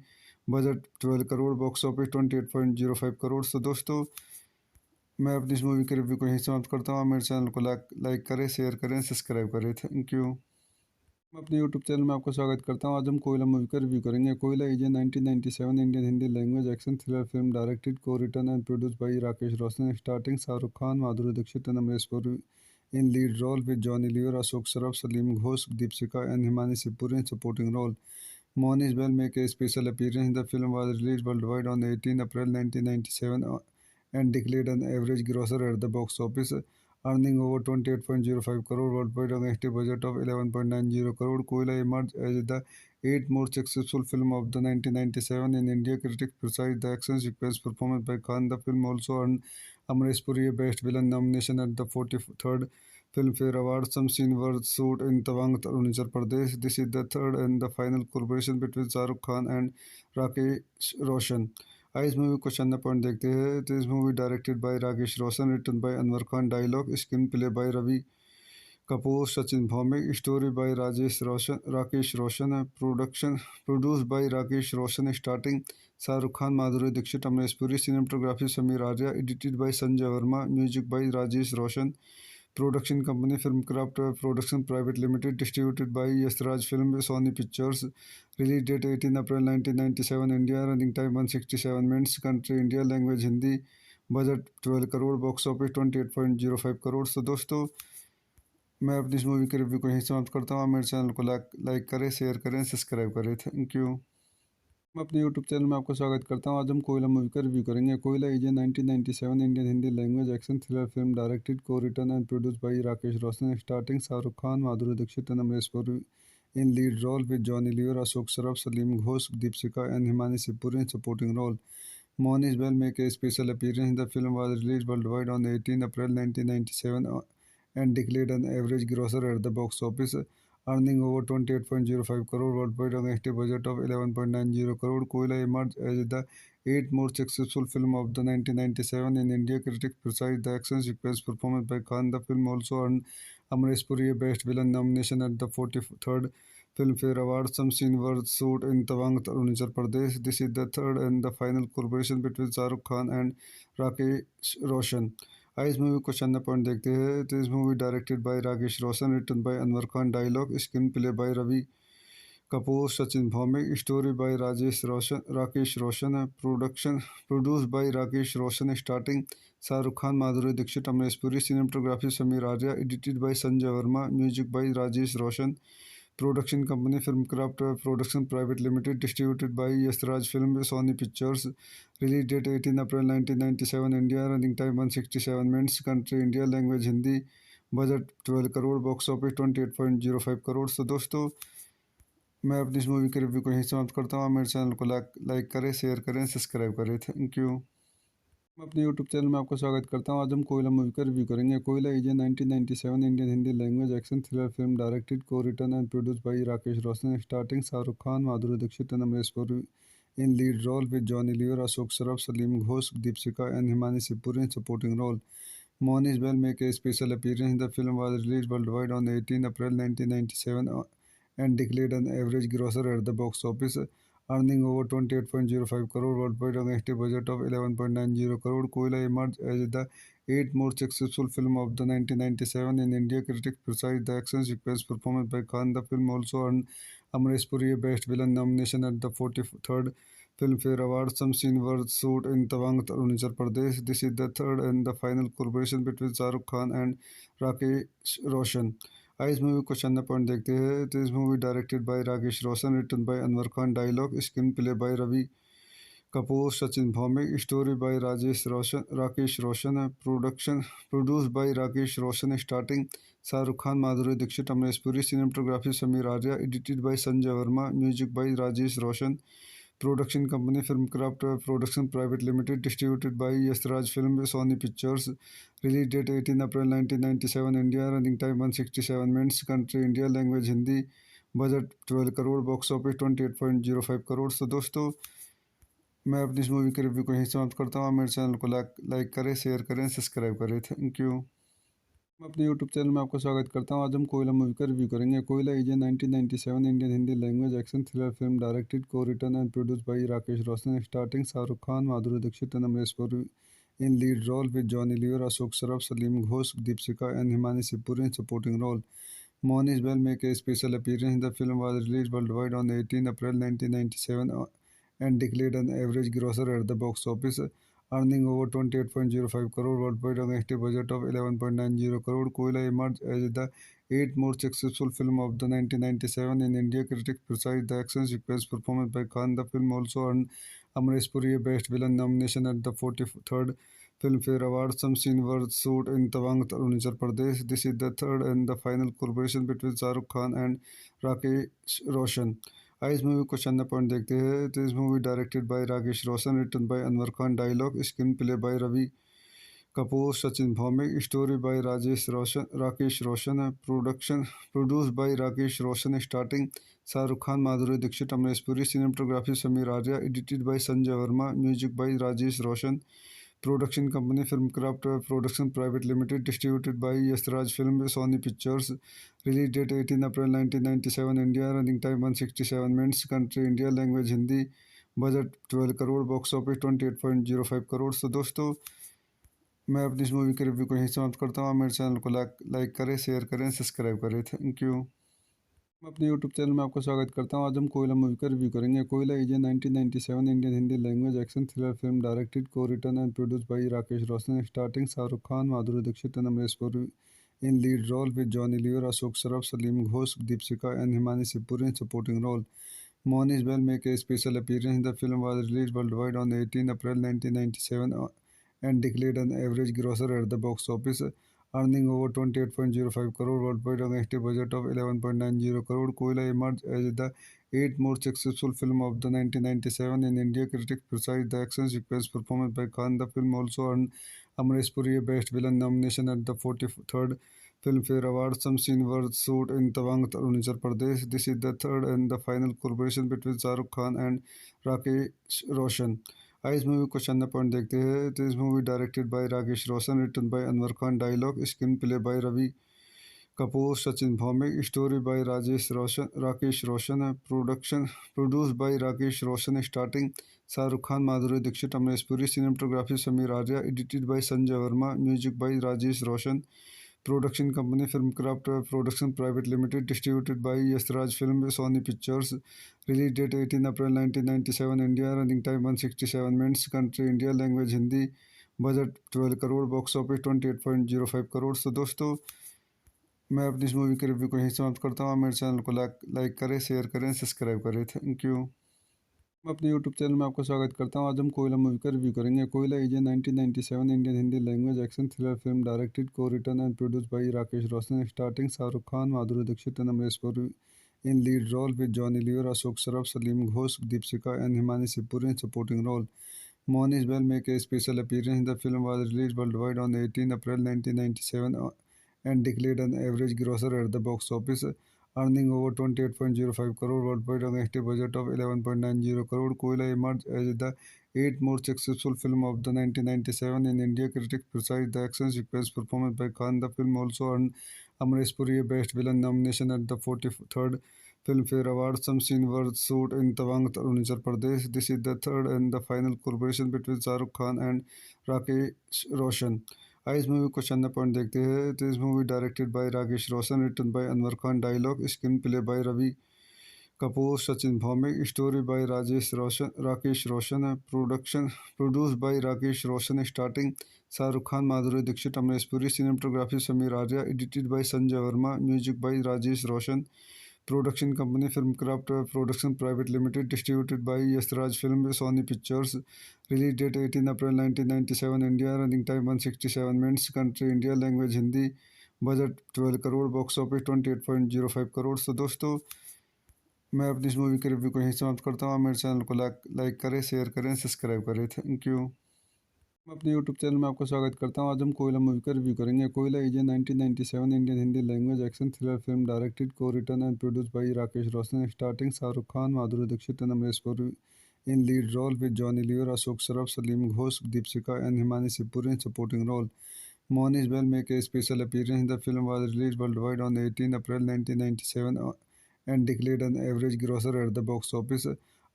[SPEAKER 1] Budget 12 crore, box office 28.05 crore. तो दोस्तों, मैं अपनी इस movie के review को यहीं समाप्त करता हूँ। मेरे चैनल को लाइक करें, शेयर करें, सब्सक्राइब करें। Thank you. मैं अपने यूट्यूब चैनल में आपका स्वागत करता हूँ। आज हम कोयला मूवी का रिव्यू करेंगे। Koyla is a 1997 Indian Hindi language action thriller film directed, को written and produced by Rakesh Roshan. Starting Shahrukh Khan, Madhuri Dixit and Amrish Puri in lead role, with Johnny Lever, Ashok Saraf, Salim Ghosh, Deepshika and Himani Sipuri in supporting role. Monish Bell make a special appearance. The film was released worldwide on 18 April 1997 and declared an average grosser at the box office, earning over 28.05 crore worldwide against a budget of 11.90 crore. Koila emerged as the eighth most successful film of the 1997 in India. Critics praised the action sequence performance by Khan. The film also earned Amresh Puri a Best Villain nomination at the 43rd Filmfare Awards. Some scenes were shot in Tawang, Arunachal Pradesh. This is the third and the final collaboration between Shah Rukh Khan and Rakesh Roshan. इस movie को चंदा point देखते हैं। तो इस movie directed by Rakesh Roshan, written by Anwar Khan, dialogue screen play by Ravi Kapoor, Sachin Bhowmik. Story by Rakesh Roshan. Production produced by Rakesh Roshan. Starting Shahrukh Khan, Madhuri Dixit, Amrish Puri. Cinematography Sameer Arya. Edited by Sanjay Verma. Music by Rajesh Roshan. Production company Filmcraft Production Private Limited. Distributed by Yasraj Film, Sony Pictures. Release date 18 April 1997. India. Running time 167 minutes. Country India. Language Hindi. Budget 12 crore, box office 28.05 crore. तो दोस्तों, मैं अपनी इस movie के review को यहीं समाप्त करता हूँ। मेरे चैनल को लाइक करें, शेयर करें, सब्सक्राइब करें। Thank you. मैं अपने यूट्यूब चैनल में आपका स्वागत करता हूँ। आज हम कोयला मूवी का रिव्यू करेंगे। Koyla is a 1997 Indian Hindi language action thriller film directed, को written and produced by Rakesh Roshan. Starting Shahrukh Khan, Madhuri Dixit and Amrish Puri in lead role, with Johnny Lever, Ashok Saraf, Salim Ghosh, Deepshika and Himani Sipuri in supporting role. Monish Bell make a special appearance. The film was released worldwide on 18 April 1997 and declared an average grosser at the box office, earning over 28.05 crore worldwide against a budget of 11.90 crore. Koila emerged as the eighth most successful film of the 1997 in India. Critics praised the action sequence performance by Khan. The film also earned Amresh Puri a Best Villain nomination at the 43rd Filmfare Awards. Some scenes were shot in Tawang, Arunachal Pradesh. This is the third and the final collaboration between Shah Rukh Khan and Rakesh Roshan. इस movie को चंदा point देखते हैं। तो इस movie directed by Rakesh Roshan, written by Anwar Khan, dialogue screen play by Ravi Kapoor, Sachin Bhowmik. Story by Rakesh Roshan. Production produced by Rakesh Roshan. Starting Shahrukh Khan, Madhuri Dixit, Amrish Puri. Cinematography Sameer Arya. Edited by Sanjay Verma. Music by Rajesh Roshan. Production company Filmkraft production private limited, distributed by Yashraj film, Sony pictures. Release date 18 April 1997 India, running time 167 minutes, country India, language Hindi, budget 12 crore, box office 28.05 crore. तो दोस्तों, मैं अपनी इस movie के review को यहीं समाप्त करता हूँ। आप मेरे चैनल को लाइक करें, शेयर करें, सब्सक्राइब करें। Thank you. मैं अपने यूट्यूब चैनल में आपका स्वागत करता हूँ। आज हम कोयला मूवी का रिव्यू करेंगे। Koyla is a 1997 Indian Hindi language action thriller film directed, को written and produced by Rakesh Roshan, starting Shahrukh Khan, Madhuri Dixit and Amrish Puri in lead role, with Johnny Lever, Ashok Saraf, Salim Ghosh, Deepika and Himani Shivpuri in supporting role. Monish Bell make a special appearance. The film was released worldwide on 18 April 1997 and declared an average grosser at the box office, earning over 28.05 crore worldwide against a budget of 11.90 crore. Koila emerged as the eighth most successful film of the 1997 in India. Critics praised the action sequence performance by Khan. The film also earned Amresh Puri a Best Villain nomination at the 43rd Filmfare Awards. Some scenes were shot in Tawang, Arunachal Pradesh. This is the third and the final collaboration between Shahrukh Khan and Rakesh Roshan. इस movie को चंदा point देखते हैं। तो इस movie directed by Rakesh Roshan, written by Anwar Khan, dialogue screen play by Ravi Kapoor, Sachin Bhowmik, story by Rakesh Roshan, production produced by Rakesh Roshan, starting Shahrukh Khan, Madhuri Dixit, Amrish Puri, cinematography Sameer Arya, edited by Sanjay Verma, music by Rajesh Roshan, production company Filmkraft production private limited, distributed by Yashraj film, Sony pictures. Release date 18 April 1997 India, running time 167 minutes, country India, language Hindi, budget 12 crore, box office 28.05 crore. तो दोस्तों, मैं अपनी इस movie के review को यहीं समाप्त करता हूँ। आप मेरे चैनल को लाइक करें, शेयर करें, सब्सक्राइब करें। Thank you. मैं अपने यूट्यूब चैनल में आपका स्वागत करता हूँ। आज हम कोयला मूवी का रिव्यू करेंगे। Koyla is a 1997 Indian Hindi language action thriller film directed, को written and produced by Rakesh Roshan, starting Shahrukh Khan, Madhuri Dixit and Amrish Puri in lead role, with Johnny Lever, Ashok Saraf, Salim Ghosh, Deepika and Himani Shivpuri in supporting role. Monish Bell make a special appearance. The film was released worldwide on 18 April 1997 and declared an average grosser at the box office, earning over 28.05 crore worldwide against a budget of 11.90 crore. Koila emerged as the eighth most successful film of the 1997 in India. Critics praised the action sequence performance by Khan. The film also earned Amresh Puri a Best Villain nomination at the 43rd Filmfare Awards. Some scenes were shot in Tawang, Arunachal Pradesh. This is the third and the final collaboration between Shahrukh Khan and Rakesh Roshan. इस movie को चंदा point देखते हैं। तो इस movie directed by Rakesh Roshan, written by Anwar Khan, dialogue screen play by Ravi Kapoor, Sachin Bhowmik, story by Rakesh Roshan, production produced by Rakesh Roshan, starting Shahrukh Khan, Madhuri Dixit, Amrish Puri, cinematography Sameer Arya, edited by Sanjay Verma, music by Rajesh Roshan, production company Filmkraft production private limited, distributed by Yashraj film, Sony pictures. Release date 18 April 1997 India, running time 167 minutes, country India, language Hindi, budget 12 crore, box office 28.05 crore. तो दोस्तों, मैं अपनी इस movie के review को यहीं समाप्त करता हूँ। आप मेरे चैनल को लाइक करें, शेयर करें, सब्सक्राइब करें। Thank you. मैं अपने यूट्यूब चैनल में आपका स्वागत करता हूँ। आज हम कोयला मूवी का रिव्यू करेंगे। Koyla is a 1997 Indian Hindi language action thriller film directed, को written and produced by Rakesh Roshan, starting Shahrukh Khan, Madhuri Dixit and Amrish Puri in lead role, with Johnny Lever, Ashok Saraf, Salim Ghosh, Deepika and Himani Shivpuri in supporting role. Monish Bell make a special appearance. The film was released worldwide on 18 April 1997 and declared an average grosser at the box office, earning over 28.05 crore worldwide against a budget of 11.90 crore. Koila emerged as the eighth most successful film of the 1997 in India. Critics praised the action sequence performance by Khan. The film also earned Amresh Puri a Best Villain nomination at the 43rd Filmfare Awards. Some scenes were shot in Tawang, Arunachal Pradesh. This is the third and the final collaboration between Shahrukh Khan and Rakesh Roshan. इस movie को चंदा point देखते हैं। तो इस movie directed by Rakesh Roshan, written by Anwar Khan, dialogue screen play by Ravi Kapoor, Sachin Bhowmik, story by Rakesh Roshan, production produced by Rakesh Roshan, starting Shahrukh Khan, Madhuri Dixit, Amrish Puri, cinematography Sameer Arya, edited by Sanjay Verma, music by Rajesh Roshan, production company Filmkraft production private limited, distributed by Yashraj film, Sony pictures. Release date 18 April 1997 India, running time 167 minutes, country India, language Hindi, budget 12 crore, box office 28.05 crore. तो दोस्तों, मैं अपनी इस movie के review को यहीं समाप्त करता हूँ। आप मेरे चैनल को लाइक करें, शेयर करें, सब्सक्राइब करें। Thank you. मैं अपने यूट्यूब चैनल में आपका स्वागत करता हूँ। आज हम कोयला मूवी का रिव्यू करेंगे। Koyla is a 1997 Indian Hindi language action thriller film directed को written and produced by Rakesh Roshan, starting Shahrukh Khan, Madhuri Dixit and Amrish Puri in lead role with Johnny Lever, Ashok Saraf, Salim Ghosh, Deepika and Himani Shivpuri in supporting role. Monish Bell make a special appearance. The film was released worldwide on 18 April 1997 and declared an average grosser at the box office, earning over 28.05 crore worldwide against a budget of 11.90 crore. Koila emerged as the eighth most successful film of the 1997 in India. Critics praised the action sequence performance by Khan. The film also earned Amresh Puri a Best Villain nomination at the 43rd Filmfare Awards. Some scenes were shot in Tawang, Arunachal Pradesh. This is the third and the final collaboration between Shah Rukh Khan and Rakesh Roshan. इस movie को चंदा point देखते हैं। This movie directed by Rakesh Roshan, written by Anwar Khan, dialogue screen play by Ravi Kapoor, Sachin Bhowmik, story by Rakesh Roshan, production produce by Rakesh Roshan, starting Shahrukh Khan, Madhuri Dixit, Amrish Puri, cinematography Sameer Arya, edited by Sanjay Verma, music by Rajesh Roshan, production company Filmkraft production private limited, distributed by Yashraj film, Sony pictures, release date 18 April 1997 India, running time 167 minutes, country India, language Hindi, budget 12 crore, box office 28.05 crore. तो दोस्तों, मैं अपनी इस movie के review को यहीं समाप्त करता हूँ। आप मेरे चैनल को लाइक करें, शेयर करें, सब्सक्राइब करें। Thank you. मैं अपनी इस मूवी के रिव्यू को यहीं समाप्त करता हूँ। आप मेरे चैनल को लाइक करें, शेयर करें, सब्सक्राइब करें। Thank you. मैं अपने यूट्यूब चैनल में आपका स्वागत करता हूँ। आज हम कोयला मूवी का रिव्यू करेंगे। Koyla is a 1997 Indian Hindi language action thriller film directed को written and produced by Rakesh Roshan, starting Shahrukh Khan, Madhuri Dixit and Amrish Puri in lead role with Johnny Lever, Ashok Saraf, Salim Ghosh, Deepika and Himani Sipuri in supporting role. Monish Bell make a special appearance. The film was released worldwide on 18 April 1997 and declared an average grosser at the box office,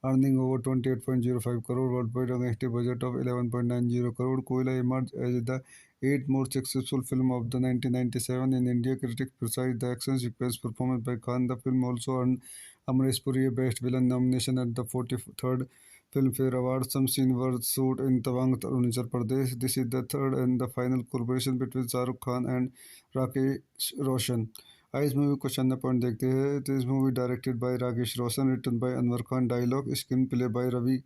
[SPEAKER 1] earning over 28.05 crore worldwide against a budget of 11.90 crore. Koila emerged as the eighth most successful film of the 1997 in India. Critics praised the action sequence performance by Khan. The film also earned Amresh Puri a Best Villain nomination at the 43rd Filmfare Awards. Some scenes were shot in Tawang, Arunachal Pradesh. This is the third and the final collaboration between Shah Rukh Khan and Rakesh Roshan. इस movie को चंदा point देखते हैं। This movie directed by Rakesh Roshan, written by Anwar Khan, dialogue screen play by Ravi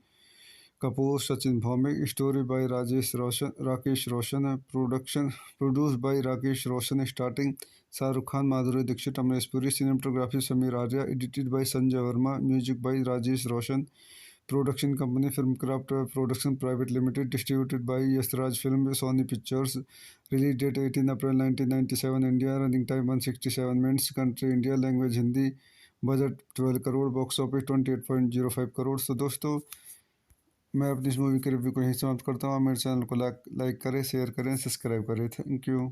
[SPEAKER 1] Kapoor, Sachin Bhowmik, story by Rakesh Roshan, production produce by Rakesh Roshan, starting Shahrukh Khan, Madhuri Dixit, Amrish Puri, cinematography Sameer Arya, edited by Sanjay Verma, music by Rajesh Roshan, production company Filmkraft production private limited, distributed by Yashraj film, Sony pictures, release date 18 April 1997 India, running time 167 minutes, country India, language Hindi, budget 12 crore, box office 28.05 crore. तो दोस्तों, मैं अपनी इस movie के review को यहीं समाप्त करता हूँ। आप मेरे चैनल को लाइक करें, शेयर करें, सब्सक्राइब करें। Thank you.